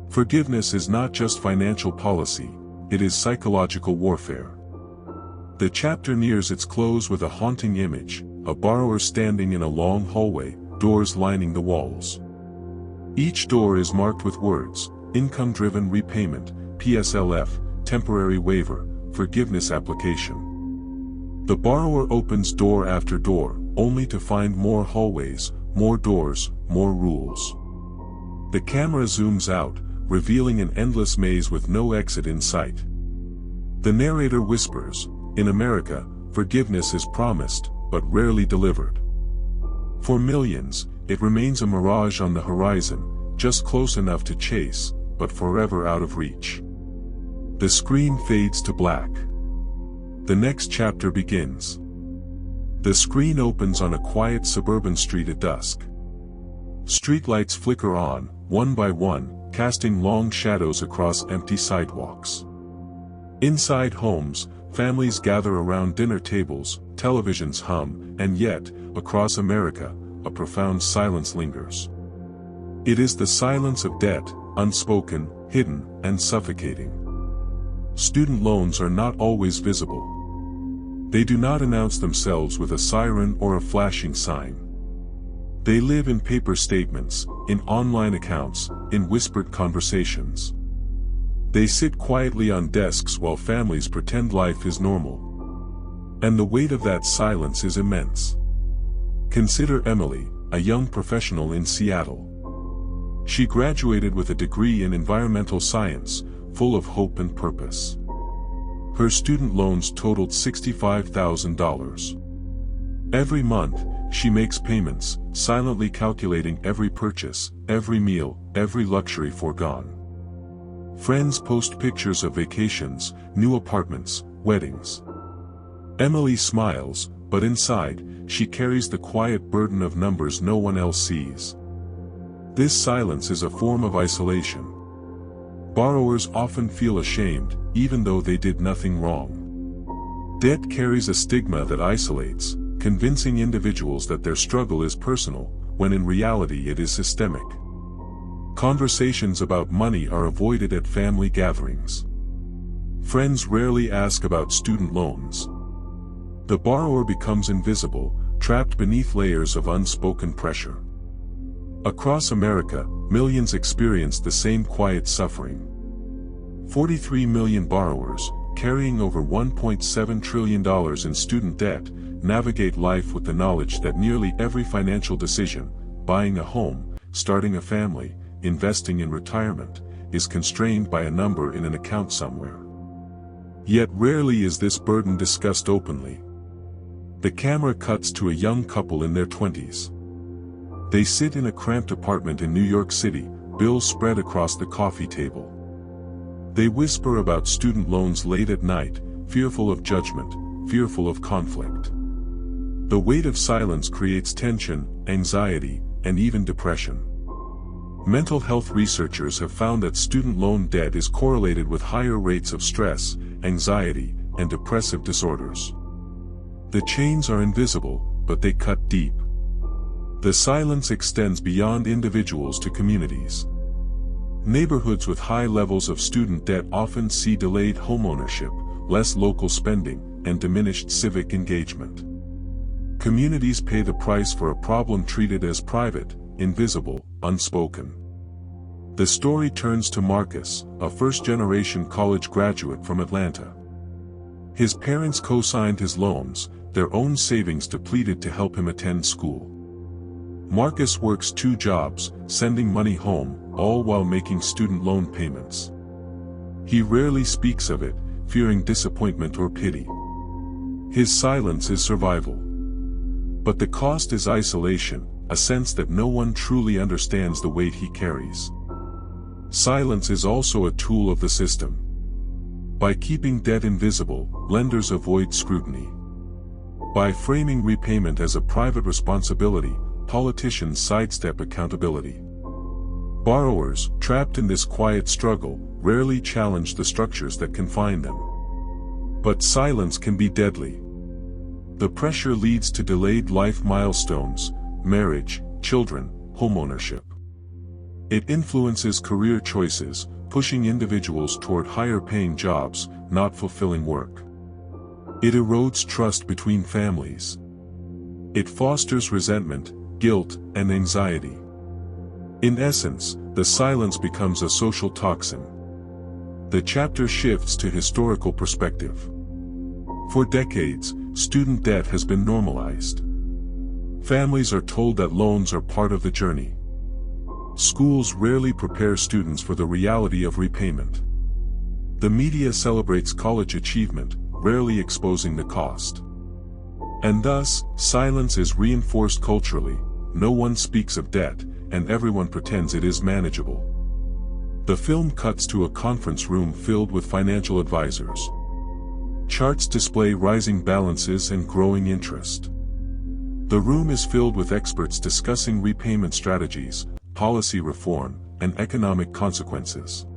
Forgiveness is not just financial policy, it is psychological warfare. The chapter nears its close with a haunting image, a borrower standing in a long hallway, doors lining the walls. Each door is marked with words: income-driven repayment, PSLF, temporary waiver, forgiveness application. The borrower opens door after door, only to find more hallways, more doors, more rules. The camera zooms out, revealing an endless maze with no exit in sight. The narrator whispers, "In America, forgiveness is promised, but rarely delivered." For millions, it remains a mirage on the horizon, just close enough to chase, but forever out of reach. The screen fades to black. The next chapter begins. The screen opens on a quiet suburban street at dusk. Streetlights flicker on, one by one, casting long shadows across empty sidewalks. Inside homes, families gather around dinner tables, televisions hum, and yet, across America, a profound silence lingers. It is the silence of debt, unspoken, hidden, and suffocating. Student loans are not always visible. They do not announce themselves with a siren or a flashing sign. They live in paper statements, in online accounts, in whispered conversations. They sit quietly on desks while families pretend life is normal. And the weight of that silence is immense. Consider Emily, a young professional in Seattle. She graduated with a degree in environmental science, full of hope and purpose. Her student loans totaled $65,000. Every month, she makes payments, silently calculating every purchase, every meal, every luxury foregone. Friends post pictures of vacations, new apartments, weddings. Emily smiles, but inside, she carries the quiet burden of numbers no one else sees. This silence is a form of isolation. Borrowers often feel ashamed, even though they did nothing wrong. Debt carries a stigma that isolates, convincing individuals that their struggle is personal, when in reality it is systemic. Conversations about money are avoided at family gatherings. Friends rarely ask about student loans. The borrower becomes invisible, trapped beneath layers of unspoken pressure. Across America, millions experience the same quiet suffering. 43 million borrowers, carrying over $1.7 trillion in student debt, navigate life with the knowledge that nearly every financial decision, buying a home, starting a family, investing in retirement, is constrained by a number in an account somewhere. Yet rarely is this burden discussed openly. The camera cuts to a young couple in their 20s. They sit in a cramped apartment in New York City, bills spread across the coffee table. They whisper about student loans late at night, fearful of judgment, fearful of conflict. The weight of silence creates tension, anxiety, and even depression. Mental health researchers have found that student loan debt is correlated with higher rates of stress, anxiety, and depressive disorders. The chains are invisible, but they cut deep. The silence extends beyond individuals to communities. Neighborhoods with high levels of student debt often see delayed homeownership, less local spending, and diminished civic engagement. Communities pay the price for a problem treated as private, invisible, unspoken. The story turns to Marcus, a first-generation college graduate from Atlanta. His parents co-signed his loans, their own savings depleted to help him attend school. Marcus works 2 jobs, sending money home, all while making student loan payments. He rarely speaks of it, fearing disappointment or pity. His silence is survival. But the cost is isolation, a sense that no one truly understands the weight he carries. Silence is also a tool of the system. By keeping debt invisible, lenders avoid scrutiny. By framing repayment as a private responsibility, politicians sidestep accountability. Borrowers, trapped in this quiet struggle, rarely challenge the structures that confine them. But silence can be deadly. The pressure leads to delayed life milestones, marriage, children, homeownership. It influences career choices, pushing individuals toward higher-paying jobs, not fulfilling work. It erodes trust between families. It fosters resentment, guilt, and anxiety. In essence, the silence becomes a social toxin. The chapter shifts to historical perspective. For decades, student debt has been normalized. Families are told that loans are part of the journey. Schools rarely prepare students for the reality of repayment. The media celebrates college achievement, rarely exposing the cost. And thus, silence is reinforced culturally. No one speaks of debt, and everyone pretends it is manageable. The film cuts to a conference room filled with financial advisors. Charts display rising balances and growing interest. The room is filled with experts discussing repayment strategies, policy reform, and economic consequences.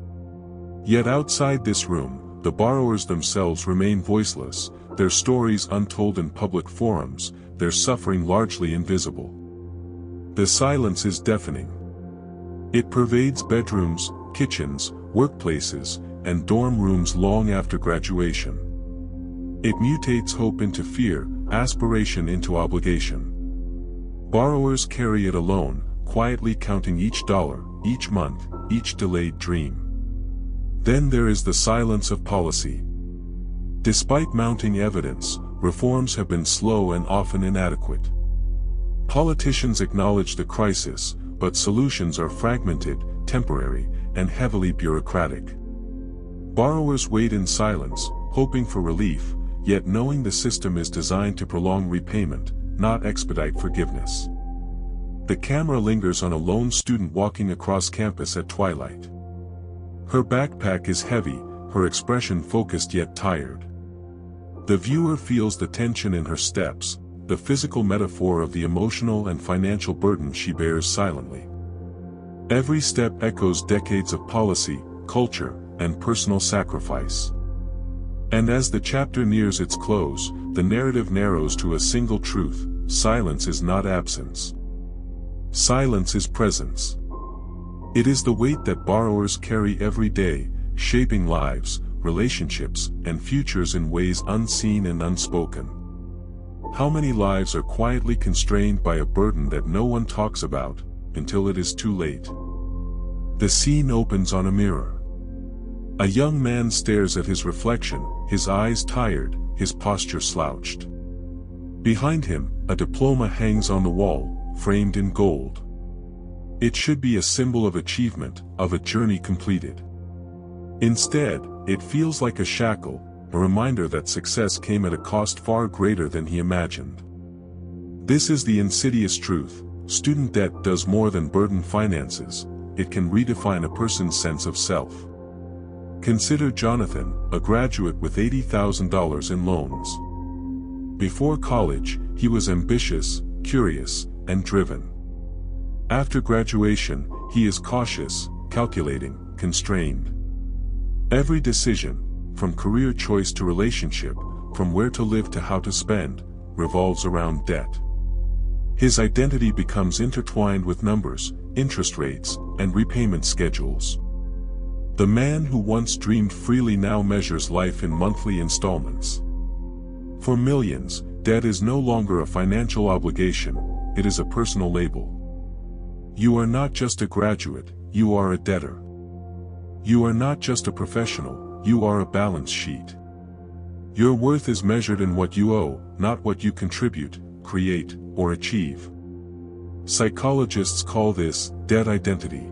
Yet outside this room, the borrowers themselves remain voiceless, their stories untold in public forums, their suffering largely invisible. The silence is deafening. It pervades bedrooms, kitchens, workplaces, and dorm rooms long after graduation. It mutates hope into fear, aspiration into obligation. Borrowers carry it alone, quietly counting each dollar, each month, each delayed dream. Then there is the silence of policy. Despite mounting evidence, reforms have been slow and often inadequate. Politicians acknowledge the crisis, but solutions are fragmented, temporary, and heavily bureaucratic. Borrowers wait in silence, hoping for relief, yet knowing the system is designed to prolong repayment, not expedite forgiveness. The camera lingers on a lone student walking across campus at twilight. Her backpack is heavy, her expression focused yet tired. The viewer feels the tension in her steps, the physical metaphor of the emotional and financial burden she bears silently. Every step echoes decades of policy, culture, and personal sacrifice. And as the chapter nears its close, the narrative narrows to a single truth: silence is not absence. Silence is presence. It is the weight that borrowers carry every day, shaping lives, relationships, and futures in ways unseen and unspoken. How many lives are quietly constrained by a burden that no one talks about, until it is too late? The scene opens on a mirror. A young man stares at his reflection, his eyes tired, his posture slouched. Behind him, a diploma hangs on the wall, framed in gold. It should be a symbol of achievement, of a journey completed. Instead, it feels like a shackle, a reminder that success came at a cost far greater than he imagined. This is the insidious truth: student debt does more than burden finances, it can redefine a person's sense of self. Consider Jonathan, a graduate with $80,000 in loans. Before college, he was ambitious, curious, and driven. After graduation, he is cautious, calculating, constrained. Every decision, from career choice to relationship, from where to live to how to spend, revolves around debt. His identity becomes intertwined with numbers, interest rates, and repayment schedules. The man who once dreamed freely now measures life in monthly installments. For millions, debt is no longer a financial obligation, it is a personal label. You are not just a graduate, you are a debtor. You are not just a professional, you are a balance sheet. Your worth is measured in what you owe, not what you contribute, create, or achieve. Psychologists call this debt identity.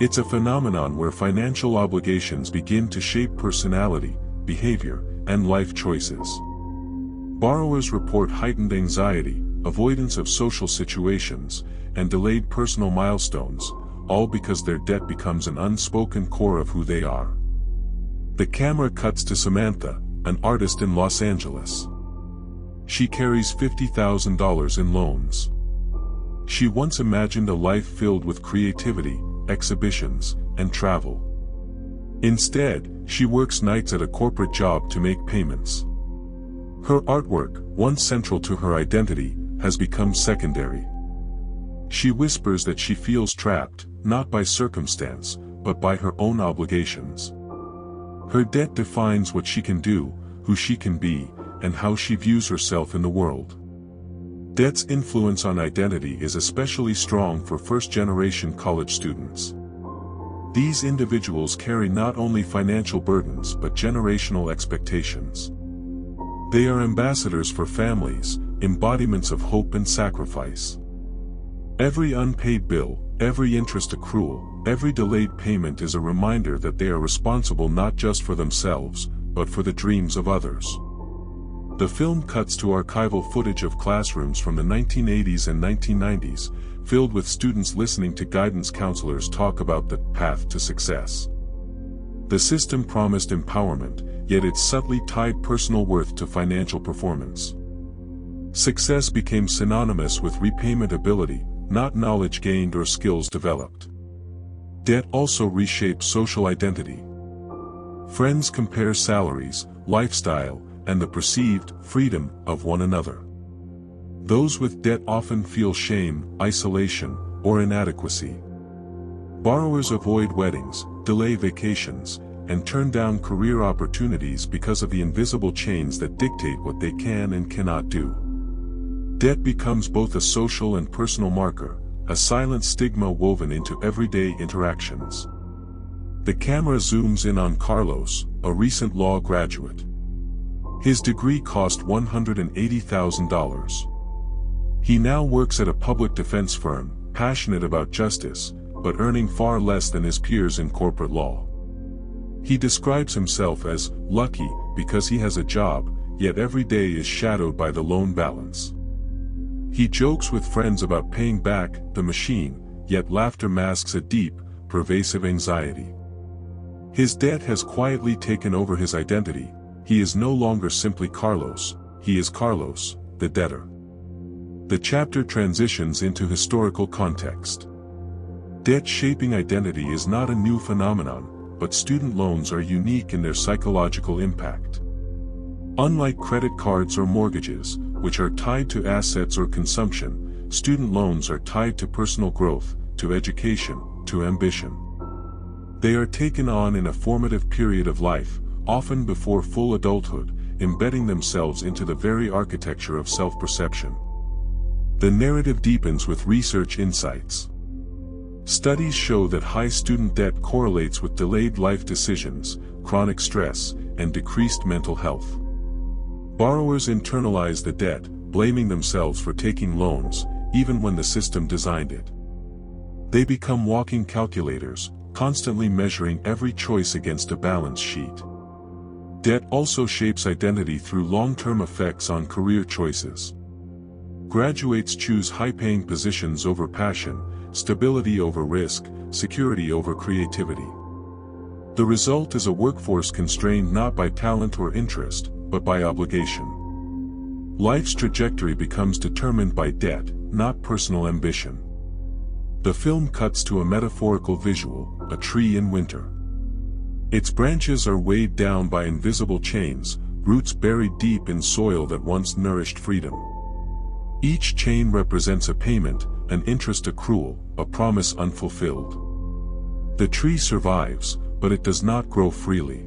It's a phenomenon where financial obligations begin to shape personality, behavior, and life choices. Borrowers report heightened anxiety, avoidance of social situations, and delayed personal milestones, all because their debt becomes an unspoken core of who they are. The camera cuts to Samantha, an artist in Los Angeles. She carries $50,000 in loans. She once imagined a life filled with creativity, exhibitions, and travel. Instead, she works nights at a corporate job to make payments. Her artwork, once central to her identity, has become secondary. She whispers that she feels trapped, not by circumstance, but by her own obligations. Her debt defines what she can do, who she can be, and how she views herself in the world. Debt's influence on identity is especially strong for first-generation college students. These individuals carry not only financial burdens but generational expectations. They are ambassadors for families, embodiments of hope and sacrifice. Every unpaid bill, every interest accrual, every delayed payment is a reminder that they are responsible not just for themselves, but for the dreams of others. The film cuts to archival footage of classrooms from the 1980s and 1990s, filled with students listening to guidance counselors talk about the path to success. The system promised empowerment, yet it subtly tied personal worth to financial performance. Success became synonymous with repayment ability, not knowledge gained or skills developed. Debt also reshaped social identity. Friends compare salaries, lifestyle, and the perceived freedom of one another. Those with debt often feel shame, isolation, or inadequacy. Borrowers avoid weddings, delay vacations, and turn down career opportunities because of the invisible chains that dictate what they can and cannot do. Debt becomes both a social and personal marker, a silent stigma woven into everyday interactions. The camera zooms in on Carlos, a recent law graduate. His degree cost $180,000. He now works at a public defense firm, passionate about justice, but earning far less than his peers in corporate law. He describes himself as lucky because he has a job, yet every day is shadowed by the loan balance. He jokes with friends about paying back the machine, yet laughter masks a deep, pervasive anxiety. His debt has quietly taken over his identity. He is no longer simply Carlos, he is Carlos, the debtor. The chapter transitions into historical context. Debt shaping identity is not a new phenomenon, but student loans are unique in their psychological impact. Unlike credit cards or mortgages, which are tied to assets or consumption, student loans are tied to personal growth, to education, to ambition. They are taken on in a formative period of life, often before full adulthood, embedding themselves into the very architecture of self-perception. The narrative deepens with research insights. Studies show that high student debt correlates with delayed life decisions, chronic stress, and decreased mental health. Borrowers internalize the debt, blaming themselves for taking loans, even when the system designed it. They become walking calculators, constantly measuring every choice against a balance sheet. Debt also shapes identity through long-term effects on career choices. Graduates choose high-paying positions over passion, stability over risk, security over creativity. The result is a workforce constrained not by talent or interest, but by obligation. Life's trajectory becomes determined by debt, not personal ambition. The film cuts to a metaphorical visual, a tree in winter. Its branches are weighed down by invisible chains, roots buried deep in soil that once nourished freedom. Each chain represents a payment, an interest accrual, a promise unfulfilled. The tree survives, but it does not grow freely.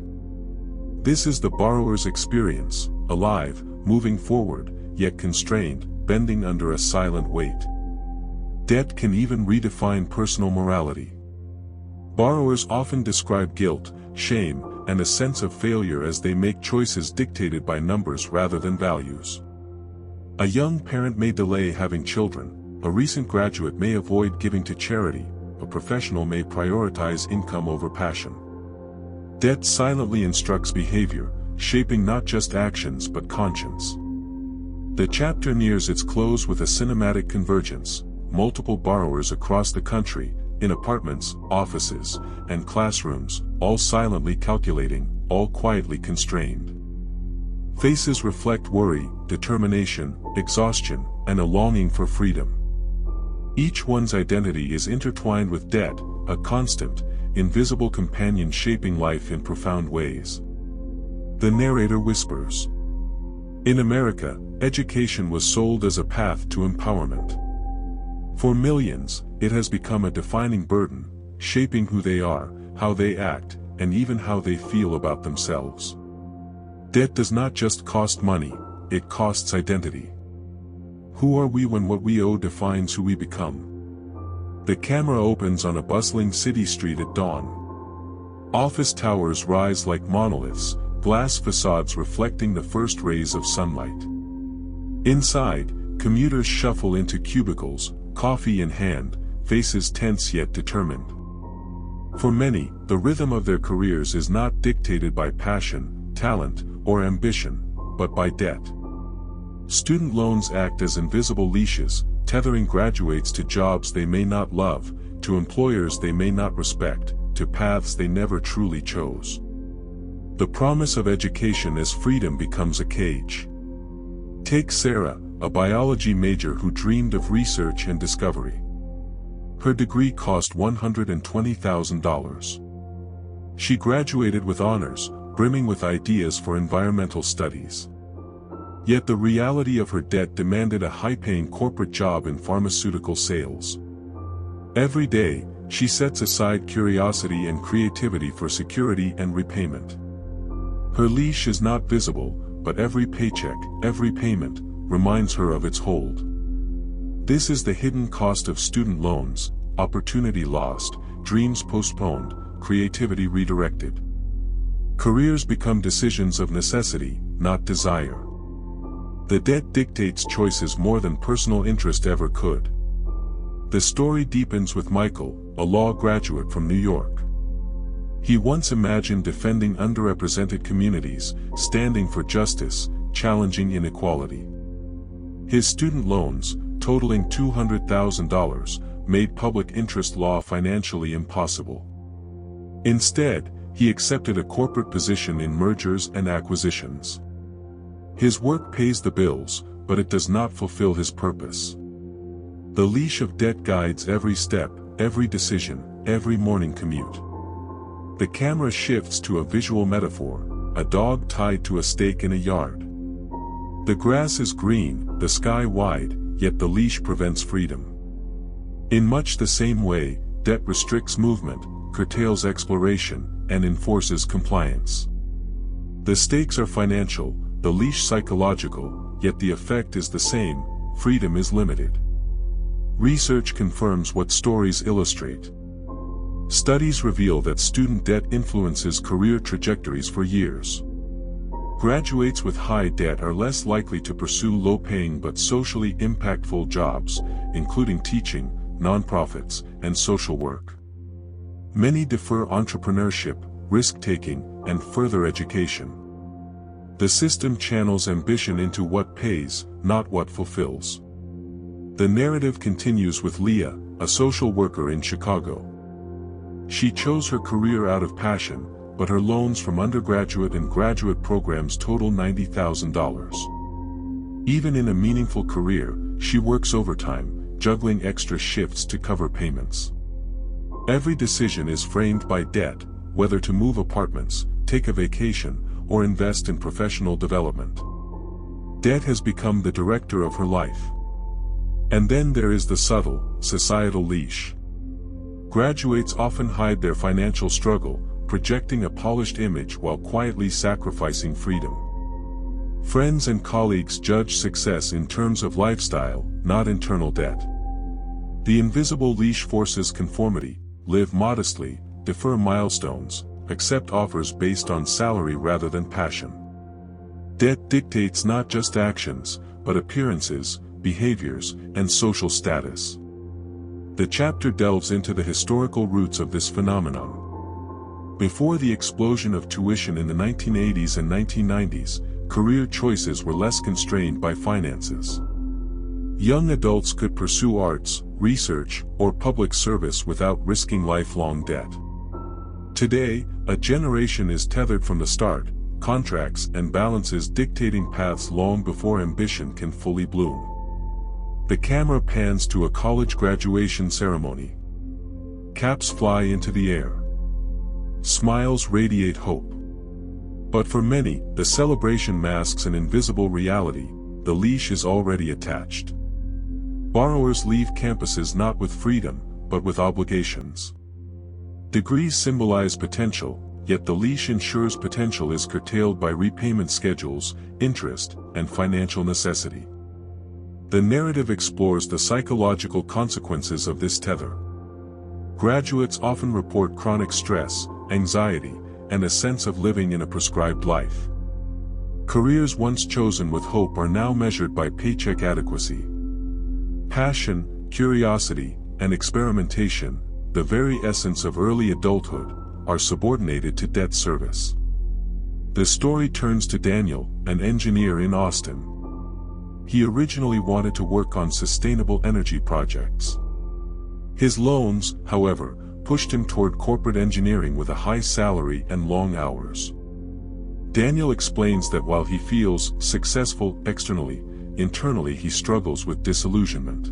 This is the borrower's experience, alive, moving forward, yet constrained, bending under a silent weight. Debt can even redefine personal morality. Borrowers often describe guilt, shame, and a sense of failure as they make choices dictated by numbers rather than values. A young parent may delay having children, a recent graduate may avoid giving to charity, a professional may prioritize income over passion. Debt silently instructs behavior, shaping not just actions but conscience. The chapter nears its close with a cinematic convergence, multiple borrowers across the country, in apartments, offices, and classrooms, all silently calculating, all quietly constrained. Faces reflect worry, determination, exhaustion, and a longing for freedom. Each one's identity is intertwined with debt, a constant, invisible companion shaping life in profound ways. The narrator whispers. In America, education was sold as a path to empowerment. For millions, it has become a defining burden, shaping who they are, how they act, and even how they feel about themselves. Debt does not just cost money, it costs identity. Who are we when what we owe defines who we become? The camera opens on a bustling city street at dawn. Office towers rise like monoliths, glass facades reflecting the first rays of sunlight. Inside, commuters shuffle into cubicles, coffee in hand, faces tense yet determined. For many, the rhythm of their careers is not dictated by passion, talent, or ambition, but by debt. Student loans act as invisible leashes, tethering graduates to jobs they may not love, to employers they may not respect, to paths they never truly chose. The promise of education as freedom becomes a cage. Take Sarah, a biology major who dreamed of research and discovery. Her degree cost $120,000. She graduated with honors, brimming with ideas for environmental studies. Yet the reality of her debt demanded a high-paying corporate job in pharmaceutical sales. Every day, she sets aside curiosity and creativity for security and repayment. Her leash is not visible, but every paycheck, every payment, reminds her of its hold. This is the hidden cost of student loans: opportunity lost, dreams postponed, creativity redirected. Careers become decisions of necessity, not desire. The debt dictates choices more than personal interest ever could. The story deepens with Michael, a law graduate from New York. He once imagined defending underrepresented communities, standing for justice, challenging inequality. His student loans, totaling $200,000, made public interest law financially impossible. Instead, he accepted a corporate position in mergers and acquisitions. His work pays the bills, but it does not fulfill his purpose. The leash of debt guides every step, every decision, every morning commute. The camera shifts to a visual metaphor: a dog tied to a stake in a yard. The grass is green, the sky wide, yet the leash prevents freedom. In much the same way, debt restricts movement, curtails exploration, and enforces compliance. The stakes are financial, the leash psychological, yet the effect is the same: freedom is limited. Research confirms what stories illustrate. Studies reveal that student debt influences career trajectories for years. Graduates with high debt are less likely to pursue low-paying but socially impactful jobs, including teaching, nonprofits, and social work. Many defer entrepreneurship, risk-taking, and further education. The system channels ambition into what pays, not what fulfills. The narrative continues with Leah, a social worker in Chicago. She chose her career out of passion, but her loans from undergraduate and graduate programs total $90,000. Even in a meaningful career, she works overtime, juggling extra shifts to cover payments. Every decision is framed by debt, whether to move apartments, take a vacation, or invest in professional development. Debt has become the director of her life. And then there is the subtle, societal leash. Graduates often hide their financial struggle, projecting a polished image while quietly sacrificing freedom. Friends and colleagues judge success in terms of lifestyle, not internal debt. The invisible leash forces conformity: live modestly, defer milestones, accept offers based on salary rather than passion. Debt dictates not just actions, but appearances, behaviors, and social status. The chapter delves into the historical roots of this phenomenon. Before the explosion of tuition in the 1980s and 1990s, career choices were less constrained by finances. Young adults could pursue arts, research, or public service without risking lifelong debt. Today, a generation is tethered from the start, contracts and balances dictating paths long before ambition can fully bloom. The camera pans to a college graduation ceremony. Caps fly into the air. Smiles radiate hope. But for many, the celebration masks an invisible reality: the leash is already attached. Borrowers leave campuses not with freedom, but with obligations. Degrees symbolize potential, yet the leash ensures potential is curtailed by repayment schedules, interest, and financial necessity. The narrative explores the psychological consequences of this tether. Graduates often report chronic stress, anxiety, and a sense of living in a prescribed life. Careers once chosen with hope are now measured by paycheck adequacy. Passion, curiosity, and experimentation, the very essence of early adulthood, are subordinated to debt service. The story turns to Daniel, an engineer in Austin. He originally wanted to work on sustainable energy projects. His loans, however, pushed him toward corporate engineering with a high salary and long hours. Daniel explains that while he feels successful externally, internally he struggles with disillusionment.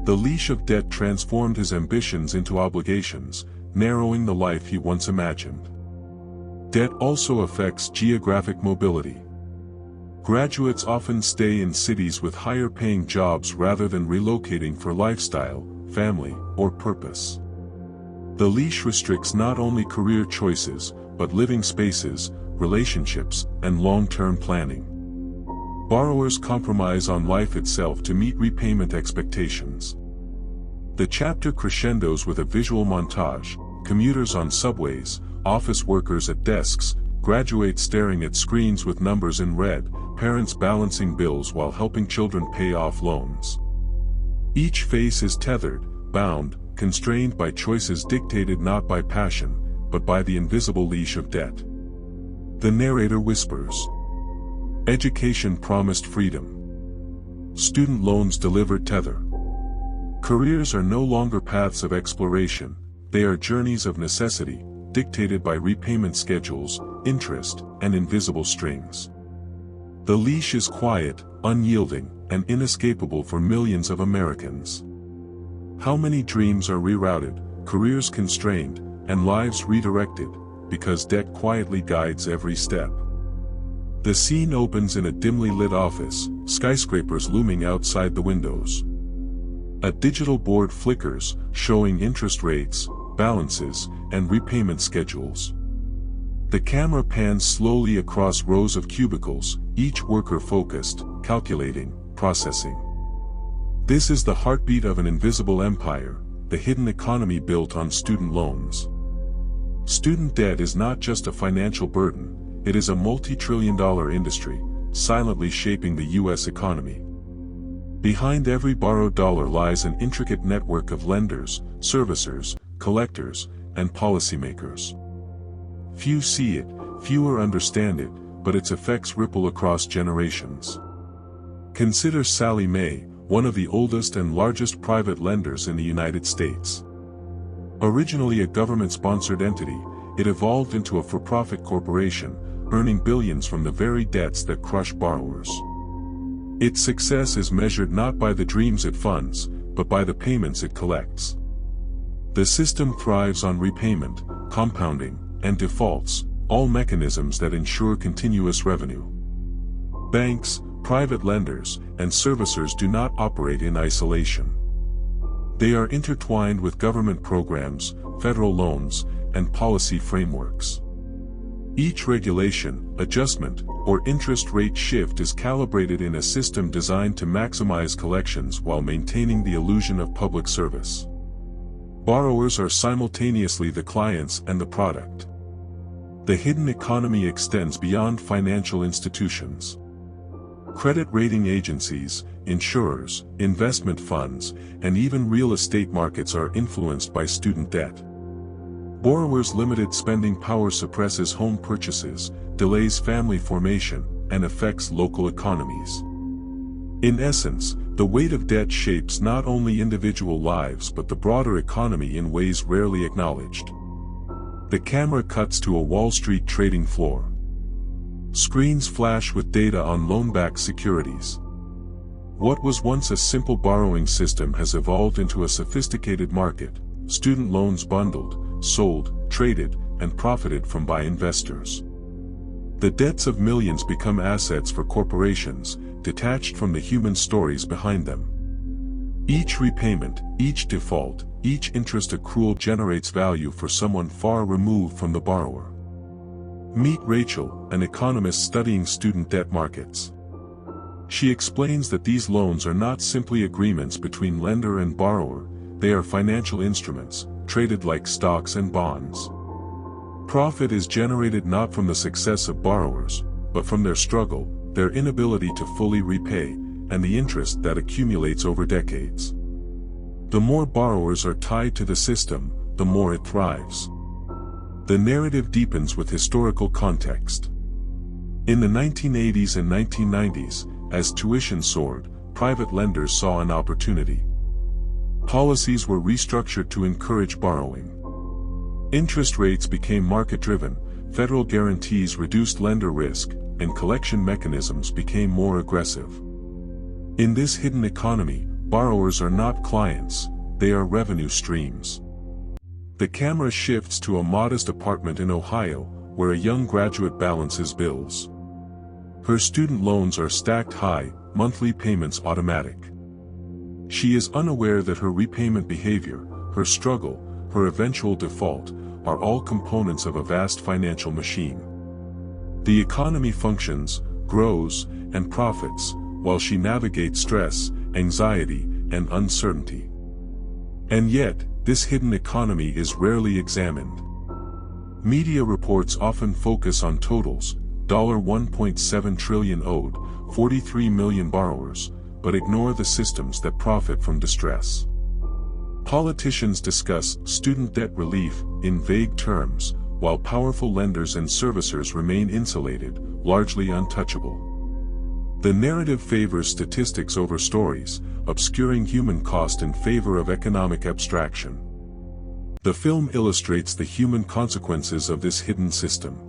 The leash of debt transformed his ambitions into obligations, narrowing the life he once imagined. Debt also affects geographic mobility. Graduates often stay in cities with higher-paying jobs rather than relocating for lifestyle, family, or purpose. The leash restricts not only career choices, but living spaces, relationships, and long-term planning. Borrowers compromise on life itself to meet repayment expectations. The chapter crescendos with a visual montage: commuters on subways, office workers at desks, graduates staring at screens with numbers in red, parents balancing bills while helping children pay off loans. Each face is tethered, bound, constrained by choices dictated not by passion, but by the invisible leash of debt. The narrator whispers. Education promised freedom. Student loans delivered tether. Careers are no longer paths of exploration, they are journeys of necessity, dictated by repayment schedules, interest, and invisible strings. The leash is quiet, unyielding, and inescapable for millions of Americans. How many dreams are rerouted, careers constrained, and lives redirected, because debt quietly guides every step. The scene opens in a dimly lit office, skyscrapers looming outside the windows. A digital board flickers, showing interest rates, balances, and repayment schedules. The camera pans slowly across rows of cubicles, each worker focused, calculating, processing. This is the heartbeat of an invisible empire, the hidden economy built on student loans. Student debt is not just a financial burden, it is a multi-trillion-dollar industry, silently shaping the U.S. economy. Behind every borrowed dollar lies an intricate network of lenders, servicers, collectors, and policymakers. Few see it, fewer understand it, but its effects ripple across generations. Consider Sallie Mae, one of the oldest and largest private lenders in the United States. Originally a government-sponsored entity, it evolved into a for-profit corporation, earning billions from the very debts that crush borrowers. Its success is measured not by the dreams it funds, but by the payments it collects. The system thrives on repayment, compounding, and defaults, all mechanisms that ensure continuous revenue. Banks, private lenders, and servicers do not operate in isolation. They are intertwined with government programs, federal loans, and policy frameworks. Each regulation, adjustment, or interest rate shift is calibrated in a system designed to maximize collections while maintaining the illusion of public service. Borrowers are simultaneously the clients and the product. The hidden economy extends beyond financial institutions. Credit rating agencies, insurers, investment funds, and even real estate markets are influenced by student debt. Borrowers' limited spending power suppresses home purchases, delays family formation, and affects local economies. In essence, the weight of debt shapes not only individual lives but the broader economy in ways rarely acknowledged. The camera cuts to a Wall Street trading floor. Screens flash with data on loan-backed securities. What was once a simple borrowing system has evolved into a sophisticated market, student loans bundled, sold, traded, and profited from by investors. The debts of millions become assets for corporations, detached from the human stories behind them. Each repayment, each default, each interest accrual generates value for someone far removed from the borrower. Meet Rachel, an economist studying student debt markets. She explains that these loans are not simply agreements between lender and borrower, they are financial instruments, traded like stocks and bonds. Profit is generated not from the success of borrowers, but from their struggle, their inability to fully repay, and the interest that accumulates over decades. The more borrowers are tied to the system, the more it thrives. The narrative deepens with historical context. In the 1980s and 1990s, as tuition soared, private lenders saw an opportunity. Policies were restructured to encourage borrowing. Interest rates became market-driven, federal guarantees reduced lender risk, and collection mechanisms became more aggressive. In this hidden economy, borrowers are not clients, they are revenue streams. The camera shifts to a modest apartment in Ohio, where a young graduate balances bills. Her student loans are stacked high, monthly payments automatic. She is unaware that her repayment behavior, her struggle, her eventual default, are all components of a vast financial machine. The economy functions, grows, and profits, while she navigates stress, anxiety, and uncertainty. And yet, this hidden economy is rarely examined. Media reports often focus on totals, $1.7 trillion owed, 43 million borrowers, but ignore the systems that profit from distress. Politicians discuss student debt relief in vague terms, while powerful lenders and servicers remain insulated, largely untouchable. The narrative favors statistics over stories, obscuring human cost in favor of economic abstraction. The film illustrates the human consequences of this hidden system.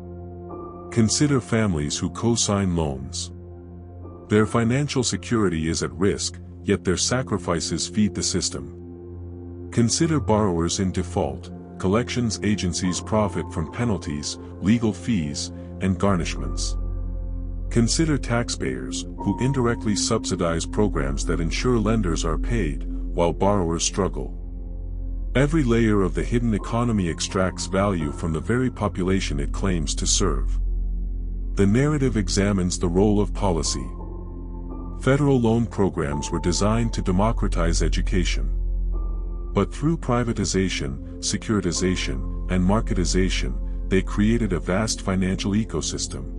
Consider families who co-sign loans. Their financial security is at risk, yet their sacrifices feed the system. Consider borrowers in default. Collections agencies profit from penalties, legal fees, and garnishments. Consider taxpayers, who indirectly subsidize programs that ensure lenders are paid, while borrowers struggle. Every layer of the hidden economy extracts value from the very population it claims to serve. The narrative examines the role of policy. Federal loan programs were designed to democratize education. But through privatization, securitization, and marketization, they created a vast financial ecosystem.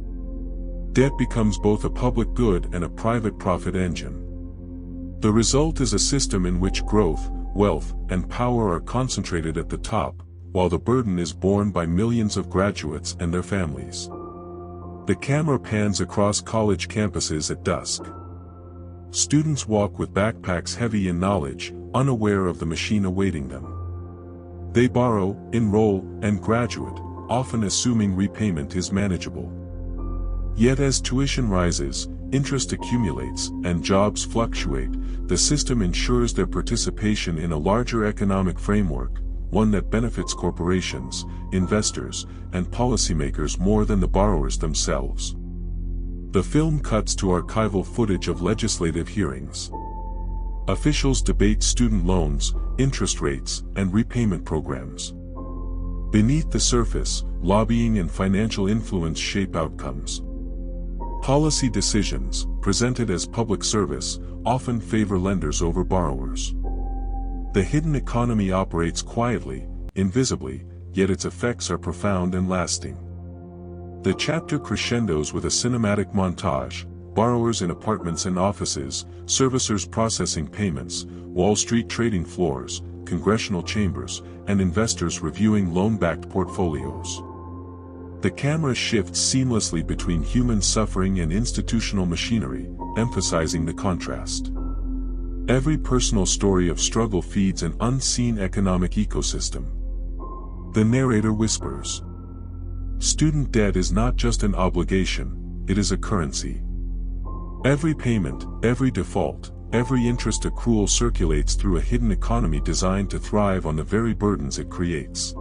Debt becomes both a public good and a private profit engine. The result is a system in which growth, wealth, and power are concentrated at the top, while the burden is borne by millions of graduates and their families. The camera pans across college campuses at dusk. Students walk with backpacks heavy in knowledge, unaware of the machine awaiting them. They borrow, enroll, and graduate, often assuming repayment is manageable. Yet as tuition rises, interest accumulates, and jobs fluctuate, the system ensures their participation in a larger economic framework, one that benefits corporations, investors, and policymakers more than the borrowers themselves. The film cuts to archival footage of legislative hearings. Officials debate student loans, interest rates, and repayment programs. Beneath the surface, lobbying and financial influence shape outcomes. Policy decisions, presented as public service, often favor lenders over borrowers. The hidden economy operates quietly, invisibly, yet its effects are profound and lasting. The chapter crescendos with a cinematic montage: borrowers in apartments and offices, servicers processing payments, Wall Street trading floors, congressional chambers, and investors reviewing loan-backed portfolios. The camera shifts seamlessly between human suffering and institutional machinery, emphasizing the contrast. Every personal story of struggle feeds an unseen economic ecosystem. The narrator whispers, "Student debt is not just an obligation, it is a currency." Every payment, every default, every interest accrual circulates through a hidden economy designed to thrive on the very burdens it creates.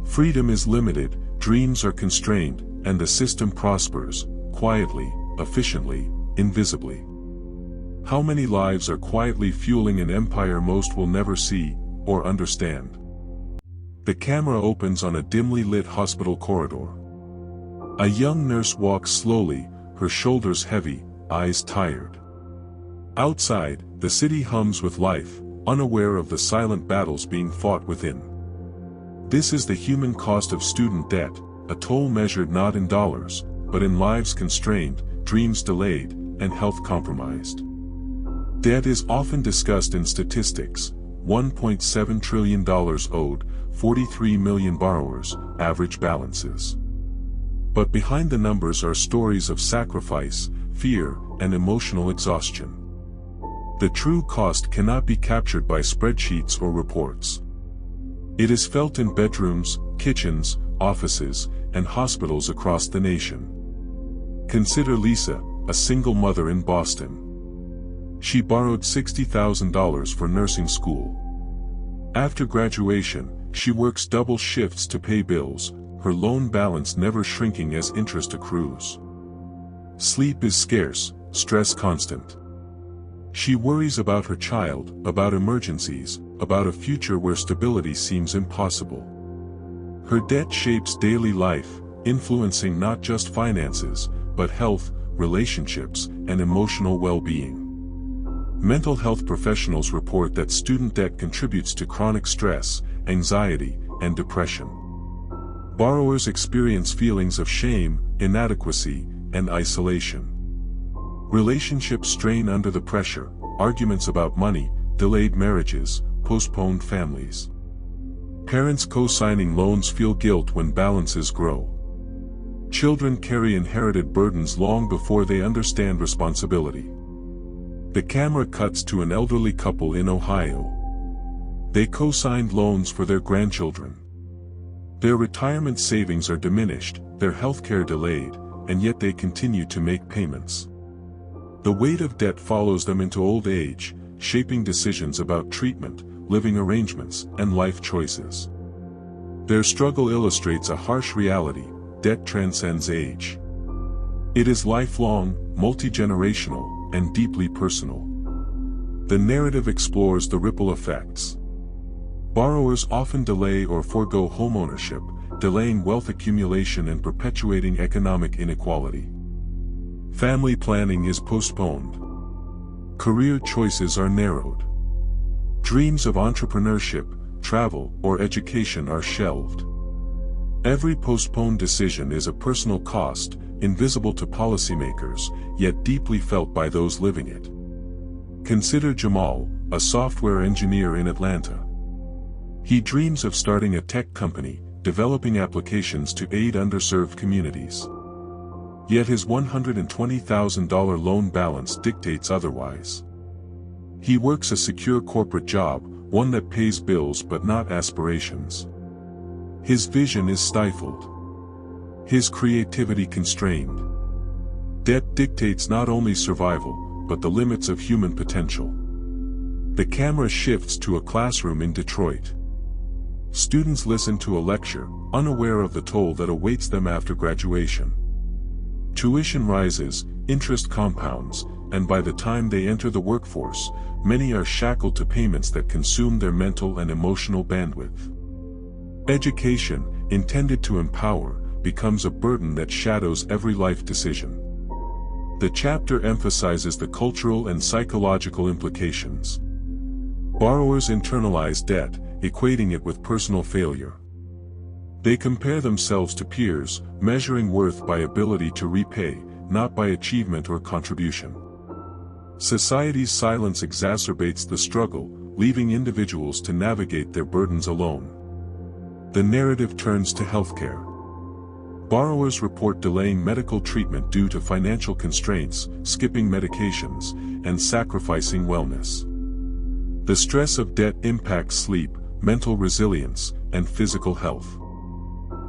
Freedom is limited, dreams are constrained, and the system prospers, quietly, efficiently, invisibly. How many lives are quietly fueling an empire most will never see, or understand? The camera opens on a dimly lit hospital corridor. A young nurse walks slowly, her shoulders heavy, eyes tired. Outside, the city hums with life, unaware of the silent battles being fought within. This is the human cost of student debt, a toll measured not in dollars, but in lives constrained, dreams delayed, and health compromised. Debt is often discussed in statistics: $1.7 trillion owed, 43 million borrowers, average balances. But behind the numbers are stories of sacrifice, fear, and emotional exhaustion. The true cost cannot be captured by spreadsheets or reports. It is felt in bedrooms, kitchens, offices, and hospitals across the nation. Consider Lisa, a single mother in Boston. She borrowed $60,000 for nursing school. After graduation, she works double shifts to pay bills, her loan balance never shrinking as interest accrues. Sleep is scarce, stress constant. She worries about her child, about emergencies, about a future where stability seems impossible. Her debt shapes daily life, influencing not just finances, but health, relationships, and emotional well-being. Mental health professionals report that student debt contributes to chronic stress, anxiety, and depression. Borrowers experience feelings of shame, inadequacy, and isolation. Relationships strain under the pressure, arguments about money, delayed marriages, postponed families. Parents co-signing loans feel guilt when balances grow. Children carry inherited burdens long before they understand responsibility. The camera cuts to an elderly couple in Ohio. They co-signed loans for their grandchildren. Their retirement savings are diminished, their healthcare delayed, and yet they continue to make payments. The weight of debt follows them into old age, shaping decisions about treatment, living arrangements, and life choices. Their struggle illustrates a harsh reality: debt transcends age. It is lifelong, multi-generational, and deeply personal. The narrative explores the ripple effects. Borrowers often delay or forego homeownership, delaying wealth accumulation and perpetuating economic inequality. Family planning is postponed. Career choices are narrowed. Dreams of entrepreneurship, travel, or education are shelved. Every postponed decision is a personal cost, invisible to policymakers, yet deeply felt by those living it. Consider Jamal, a software engineer in Atlanta. He dreams of starting a tech company, developing applications to aid underserved communities. Yet his $120,000 loan balance dictates otherwise. He works a secure corporate job, one that pays bills but not aspirations. His vision is stifled. His creativity constrained. Debt dictates not only survival, but the limits of human potential. The camera shifts to a classroom in Detroit. Students listen to a lecture, unaware of the toll that awaits them after graduation. Tuition rises, interest compounds, and by the time they enter the workforce, many are shackled to payments that consume their mental and emotional bandwidth. Education, intended to empower, becomes a burden that shadows every life decision. The chapter emphasizes the cultural and psychological implications. Borrowers internalize debt, equating it with personal failure. They compare themselves to peers, measuring worth by ability to repay, not by achievement or contribution. Society's silence exacerbates the struggle, leaving individuals to navigate their burdens alone. The narrative turns to healthcare. Borrowers report delaying medical treatment due to financial constraints, skipping medications, and sacrificing wellness. The stress of debt impacts sleep, mental resilience, and physical health.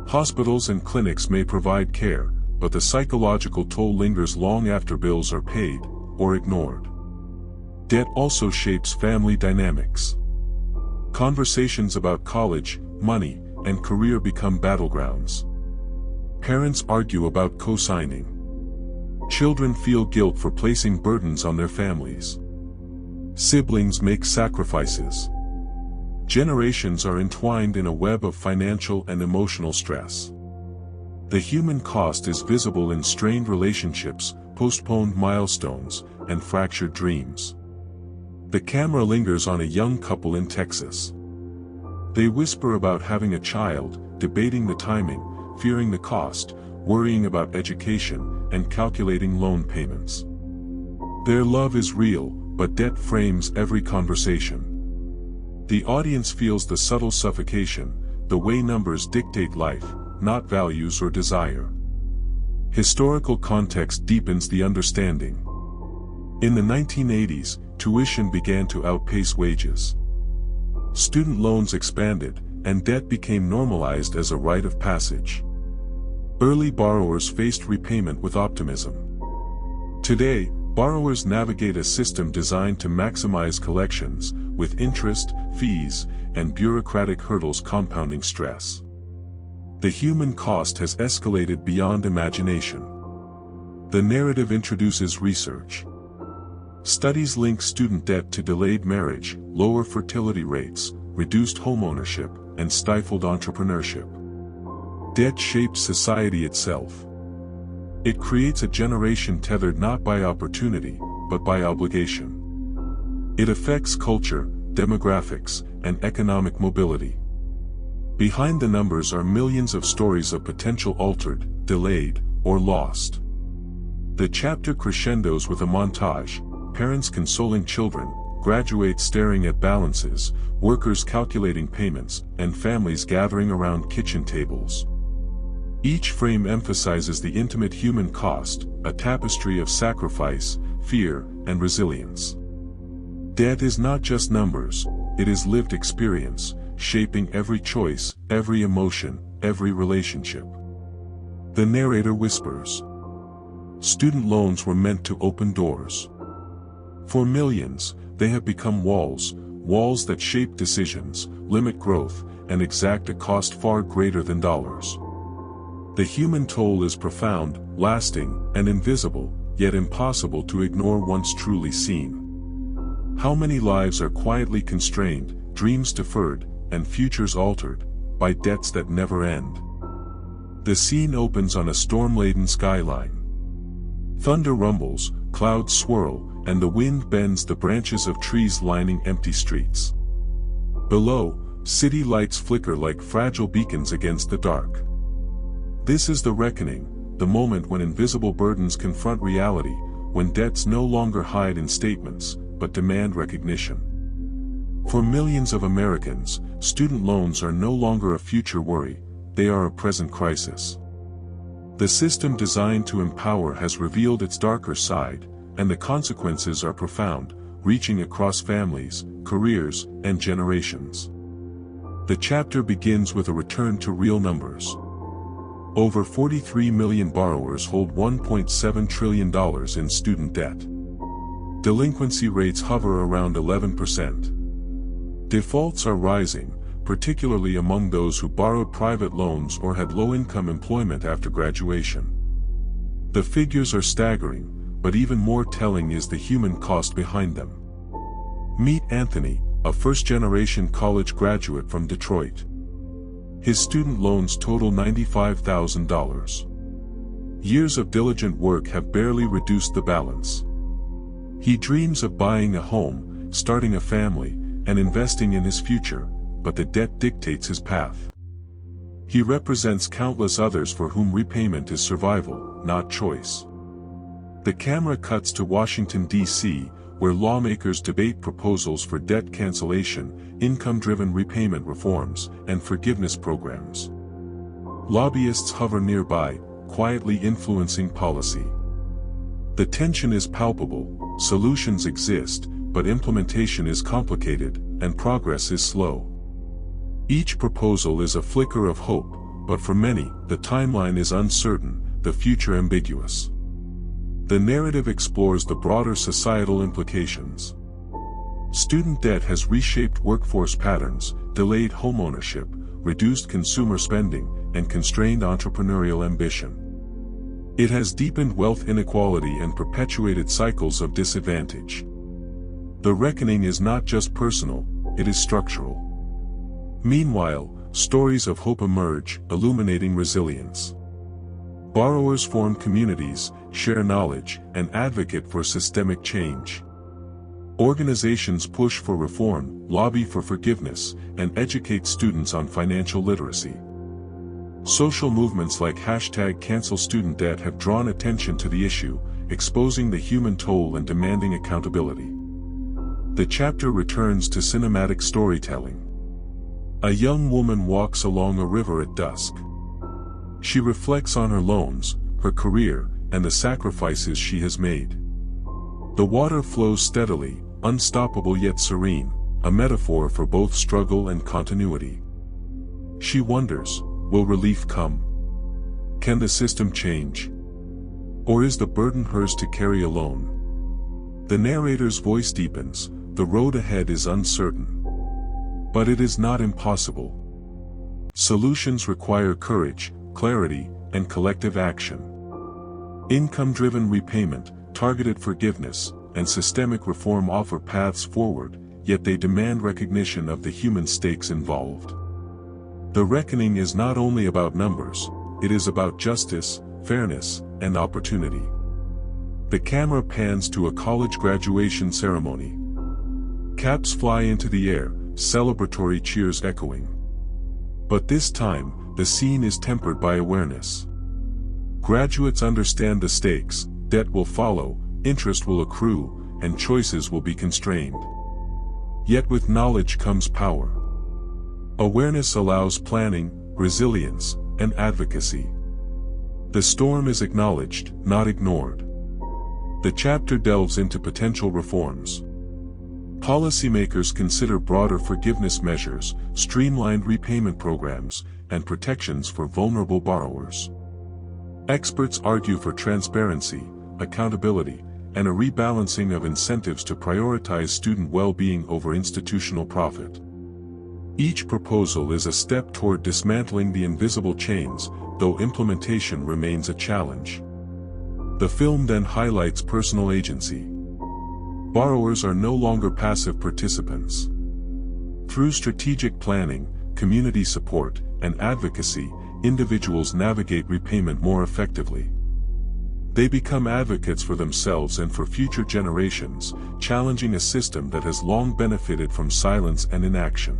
Hospitals and clinics may provide care, but the psychological toll lingers long after bills are paid, or ignored. Debt also shapes family dynamics. Conversations about college, money, and career become battlegrounds. Parents argue about co-signing. Children feel guilt for placing burdens on their families. Siblings make sacrifices. Generations are entwined in a web of financial and emotional stress. The human cost is visible in strained relationships, postponed milestones, and fractured dreams. The camera lingers on a young couple in Texas. They whisper about having a child, debating the timing, fearing the cost, worrying about education, and calculating loan payments. Their love is real, but debt frames every conversation. The audience feels the subtle suffocation, the way numbers dictate life, not values or desire. Historical context deepens the understanding. In the 1980s, tuition began to outpace wages. Student loans expanded, and debt became normalized as a rite of passage. Early borrowers faced repayment with optimism. Today, borrowers navigate a system designed to maximize collections, with interest, fees, and bureaucratic hurdles compounding stress. The human cost has escalated beyond imagination. The narrative introduces research. Studies link student debt to delayed marriage, lower fertility rates, reduced homeownership, and stifled entrepreneurship. Debt shapes society itself. It creates a generation tethered not by opportunity, but by obligation. It affects culture, demographics, and economic mobility. Behind the numbers are millions of stories of potential altered, delayed, or lost. The chapter crescendos with a montage: parents consoling children, graduates staring at balances, workers calculating payments, and families gathering around kitchen tables. Each frame emphasizes the intimate human cost, a tapestry of sacrifice, fear, and resilience. Debt is not just numbers, it is lived experience, shaping every choice, every emotion, every relationship. The narrator whispers. Student loans were meant to open doors. For millions, they have become walls, walls that shape decisions, limit growth, and exact a cost far greater than dollars. The human toll is profound, lasting, and invisible, yet impossible to ignore once truly seen. How many lives are quietly constrained, dreams deferred, and futures altered, by debts that never end? The scene opens on a storm-laden skyline. Thunder rumbles, clouds swirl, and the wind bends the branches of trees lining empty streets. Below, city lights flicker like fragile beacons against the dark. This is the reckoning, the moment when invisible burdens confront reality, when debts no longer hide in statements, but demand recognition. For millions of Americans, student loans are no longer a future worry, they are a present crisis. The system designed to empower has revealed its darker side, and the consequences are profound, reaching across families, careers, and generations. The chapter begins with a return to real numbers. Over 43 million borrowers hold $1.7 trillion in student debt. Delinquency rates hover around 11%. Defaults are rising, particularly among those who borrowed private loans or had low-income employment after graduation. The figures are staggering, but even more telling is the human cost behind them. Meet Anthony, a first-generation college graduate from Detroit. His student loans total $95,000. Years of diligent work have barely reduced the balance. He dreams of buying a home, starting a family, and investing in his future, but the debt dictates his path. He represents countless others for whom repayment is survival, not choice. The camera cuts to Washington, D.C., where lawmakers debate proposals for debt cancellation, income-driven repayment reforms, and forgiveness programs. Lobbyists hover nearby, quietly influencing policy. The tension is palpable, solutions exist, but implementation is complicated, and progress is slow. Each proposal is a flicker of hope, but for many, the timeline is uncertain, the future ambiguous. The narrative explores the broader societal implications. Student debt has reshaped workforce patterns, delayed homeownership, reduced consumer spending, and constrained entrepreneurial ambition. It has deepened wealth inequality and perpetuated cycles of disadvantage. The reckoning is not just personal, it is structural. Meanwhile, stories of hope emerge, illuminating resilience. Borrowers form communities, share knowledge, and advocate for systemic change. Organizations push for reform, lobby for forgiveness, and educate students on financial literacy. Social movements like #CancelStudentDebt have drawn attention to the issue, exposing the human toll and demanding accountability. The chapter returns to cinematic storytelling. A young woman walks along a river at dusk. She reflects on her loans, her career, and the sacrifices she has made. The water flows steadily, unstoppable yet serene, a metaphor for both struggle and continuity. She wonders, will relief come? Can the system change? Or is the burden hers to carry alone? The narrator's voice deepens, the road ahead is uncertain. But it is not impossible. Solutions require courage, clarity, and collective action. Income-driven repayment, targeted forgiveness, and systemic reform offer paths forward, yet they demand recognition of the human stakes involved. The reckoning is not only about numbers, it is about justice, fairness, and opportunity. The camera pans to a college graduation ceremony. Caps fly into the air, celebratory cheers echoing. But this time, the scene is tempered by awareness. Graduates understand the stakes, debt will follow, interest will accrue, and choices will be constrained. Yet with knowledge comes power. Awareness allows planning, resilience, and advocacy. The storm is acknowledged, not ignored. The chapter delves into potential reforms. Policymakers consider broader forgiveness measures, streamlined repayment programs, and protections for vulnerable borrowers. Experts argue for transparency, accountability, and a rebalancing of incentives to prioritize student well-being over institutional profit. Each proposal is a step toward dismantling the invisible chains, though implementation remains a challenge. The film then highlights personal agency. Borrowers are no longer passive participants. Through strategic planning, community support, and advocacy, individuals navigate repayment more effectively. They become advocates for themselves and for future generations, challenging a system that has long benefited from silence and inaction.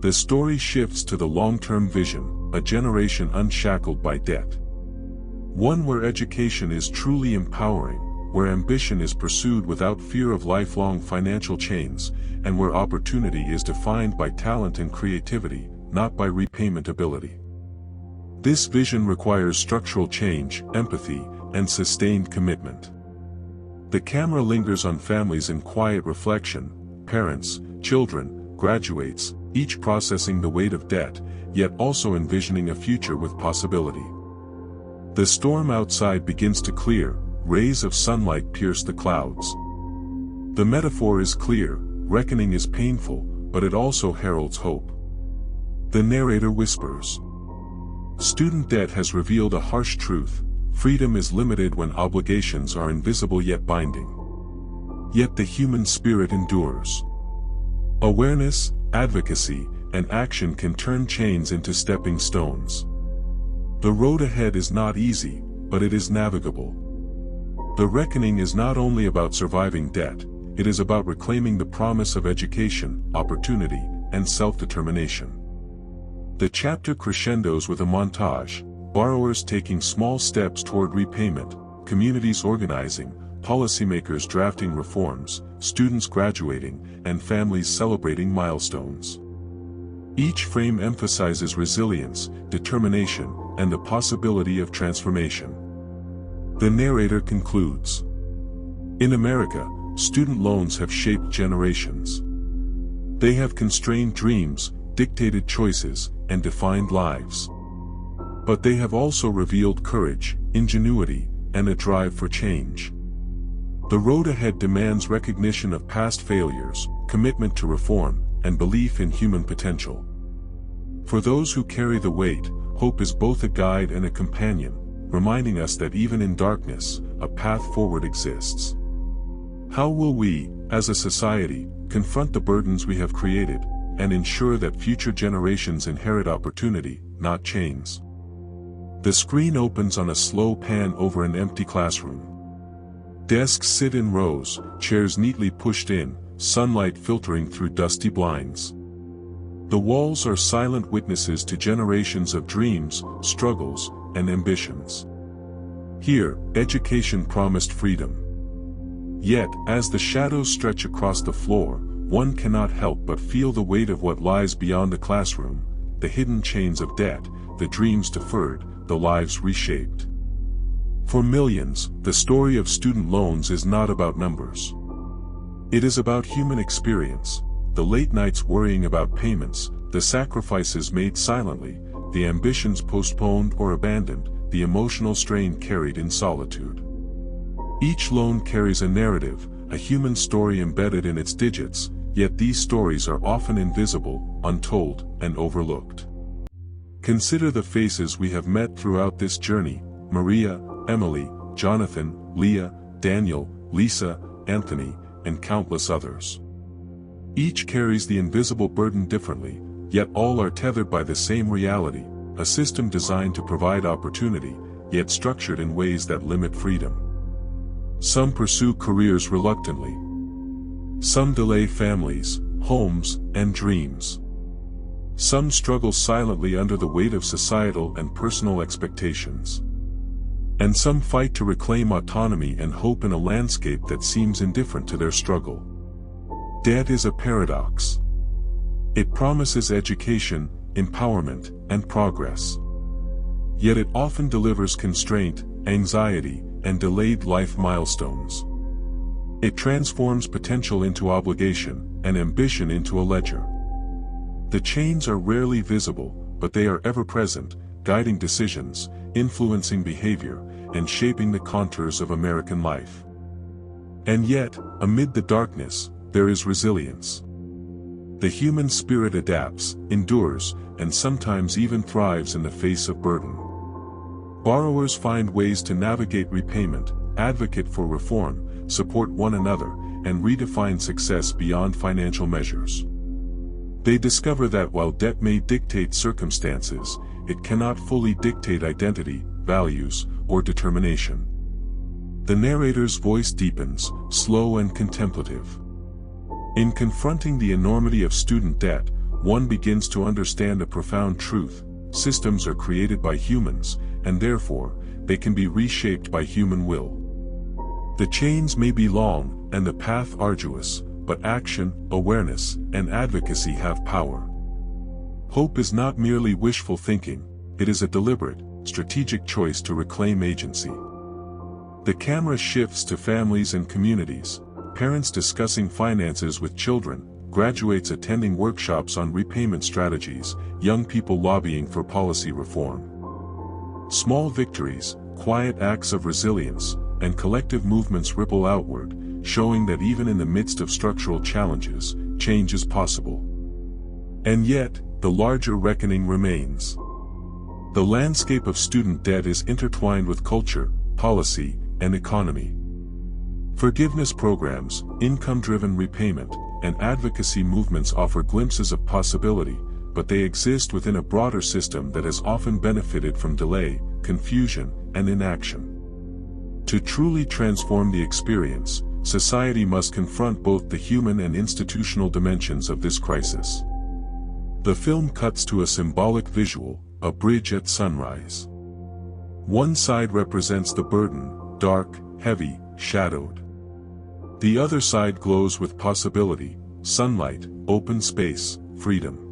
The story shifts to the long-term vision, a generation unshackled by debt. One where education is truly empowering, where ambition is pursued without fear of lifelong financial chains, and where opportunity is defined by talent and creativity, not by repayment ability. This vision requires structural change, empathy, and sustained commitment. The camera lingers on families in quiet reflection, parents, children, graduates, each processing the weight of debt, yet also envisioning a future with possibility. The storm outside begins to clear, rays of sunlight pierce the clouds. The metaphor is clear, reckoning is painful, but it also heralds hope. The narrator whispers. Student debt has revealed a harsh truth: freedom is limited when obligations are invisible yet binding. Yet the human spirit endures. Awareness, advocacy, and action can turn chains into stepping stones. The road ahead is not easy, but it is navigable. The reckoning is not only about surviving debt, it is about reclaiming the promise of education, opportunity, and self-determination. The chapter crescendos with a montage, borrowers taking small steps toward repayment, communities organizing, policymakers drafting reforms, students graduating, and families celebrating milestones. Each frame emphasizes resilience, determination, and the possibility of transformation. The narrator concludes. In America, student loans have shaped generations. They have constrained dreams, dictated choices, and defined lives. But they have also revealed courage, ingenuity, and a drive for change. The road ahead demands recognition of past failures, commitment to reform, and belief in human potential. For those who carry the weight, hope is both a guide and a companion, reminding us that even in darkness, a path forward exists. How will we, as a society, confront the burdens we have created, and ensure that future generations inherit opportunity, not chains? The screen opens on a slow pan over an empty classroom. Desks sit in rows, chairs neatly pushed in, sunlight filtering through dusty blinds. The walls are silent witnesses to generations of dreams, struggles, and ambitions. Here, education promised freedom. Yet, as the shadows stretch across the floor, one cannot help but feel the weight of what lies beyond the classroom, the hidden chains of debt, the dreams deferred, the lives reshaped. For millions, the story of student loans is not about numbers. It is about human experience, the late nights worrying about payments, the sacrifices made silently, the ambitions postponed or abandoned, the emotional strain carried in solitude. Each loan carries a narrative, a human story embedded in its digits, yet these stories are often invisible, untold, and overlooked. Consider the faces we have met throughout this journey: Maria, Emily, Jonathan, Leah, Daniel, Lisa, Anthony, and countless others. Each carries the invisible burden differently, yet all are tethered by the same reality, a system designed to provide opportunity, yet structured in ways that limit freedom. Some pursue careers reluctantly. Some delay families, homes, and dreams. Some struggle silently under the weight of societal and personal expectations. And some fight to reclaim autonomy and hope in a landscape that seems indifferent to their struggle. Debt is a paradox. It promises education, empowerment, and progress. Yet it often delivers constraint, anxiety, and delayed life milestones. It transforms potential into obligation, and ambition into a ledger. The chains are rarely visible, but they are ever present, guiding decisions, influencing behavior, and shaping the contours of American life. And yet, amid the darkness, there is resilience. The human spirit adapts, endures, and sometimes even thrives in the face of burden. Borrowers find ways to navigate repayment, advocate for reform, support one another, and redefine success beyond financial measures. They discover that while debt may dictate circumstances, it cannot fully dictate identity, values, or determination. The narrator's voice deepens, slow and contemplative. In confronting the enormity of student debt, one begins to understand a profound truth: systems are created by humans, and therefore, they can be reshaped by human will. The chains may be long, and the path arduous, but action, awareness, and advocacy have power. Hope is not merely wishful thinking, it is a deliberate, strategic choice to reclaim agency. The camera shifts to families and communities, parents discussing finances with children, graduates attending workshops on repayment strategies, young people lobbying for policy reform. Small victories, quiet acts of resilience, and collective movements ripple outward, showing that even in the midst of structural challenges, change is possible. And yet, the larger reckoning remains. The landscape of student debt is intertwined with culture, policy, and economy. Forgiveness programs, income-driven repayment, and advocacy movements offer glimpses of possibility, but they exist within a broader system that has often benefited from delay, confusion, and inaction. To truly transform the experience, society must confront both the human and institutional dimensions of this crisis. The film cuts to a symbolic visual, a bridge at sunrise. One side represents the burden, dark, heavy, shadowed. The other side glows with possibility, sunlight, open space, freedom.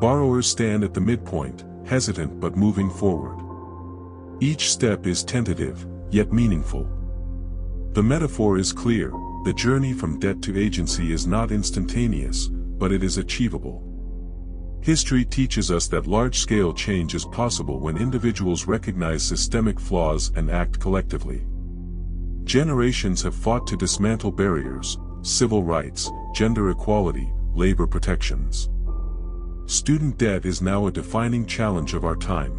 Borrowers stand at the midpoint, hesitant but moving forward. Each step is tentative, yet meaningful. The metaphor is clear: the journey from debt to agency is not instantaneous, but it is achievable. History teaches us that large-scale change is possible when individuals recognize systemic flaws and act collectively. Generations have fought to dismantle barriers, civil rights, gender equality, labor protections. Student debt is now a defining challenge of our time.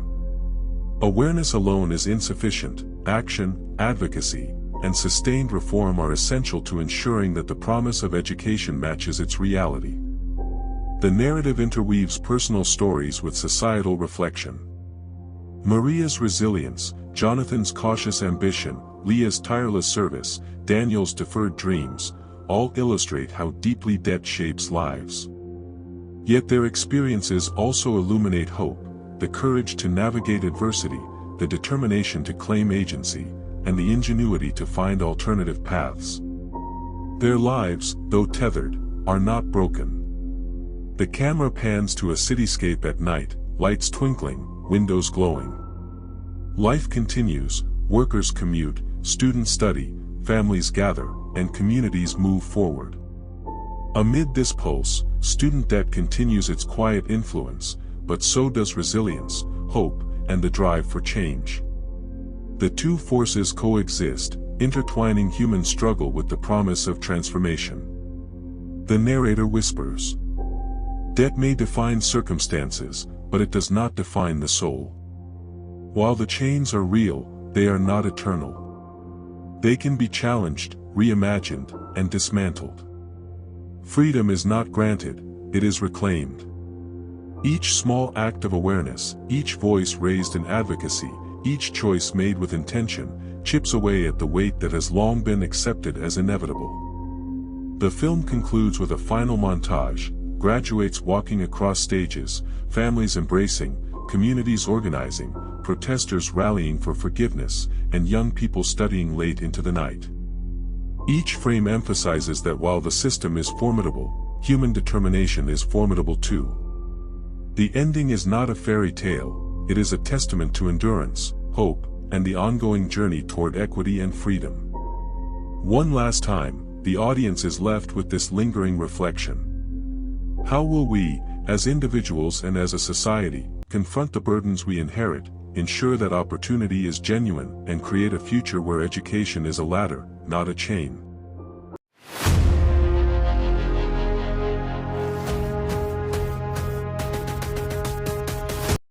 Awareness alone is insufficient. Action, advocacy, and sustained reform are essential to ensuring that the promise of education matches its reality. The narrative interweaves personal stories with societal reflection. Maria's resilience, Jonathan's cautious ambition, Leah's tireless service, Daniel's deferred dreams, all illustrate how deeply debt shapes lives. Yet their experiences also illuminate hope, the courage to navigate adversity, the determination to claim agency, and the ingenuity to find alternative paths. Their lives, though tethered, are not broken. The camera pans to a cityscape at night, lights twinkling, windows glowing. Life continues, workers commute, students study, families gather, and communities move forward. Amid this pulse, student debt continues its quiet influence, but so does resilience, hope, and the drive for change. The two forces coexist, intertwining human struggle with the promise of transformation. The narrator whispers. Debt may define circumstances, but it does not define the soul. While the chains are real, they are not eternal. They can be challenged, reimagined, and dismantled. Freedom is not granted, it is reclaimed. Each small act of awareness, each voice raised in advocacy, each choice made with intention, chips away at the weight that has long been accepted as inevitable. The film concludes with a final montage, graduates walking across stages, families embracing, communities organizing, protesters rallying for forgiveness, and young people studying late into the night. Each frame emphasizes that while the system is formidable, human determination is formidable too. The ending is not a fairy tale, it is a testament to endurance, hope, and the ongoing journey toward equity and freedom. One last time, the audience is left with this lingering reflection. How will we, as individuals and as a society, confront the burdens we inherit, ensure that opportunity is genuine, and create a future where education is a ladder, not a chain?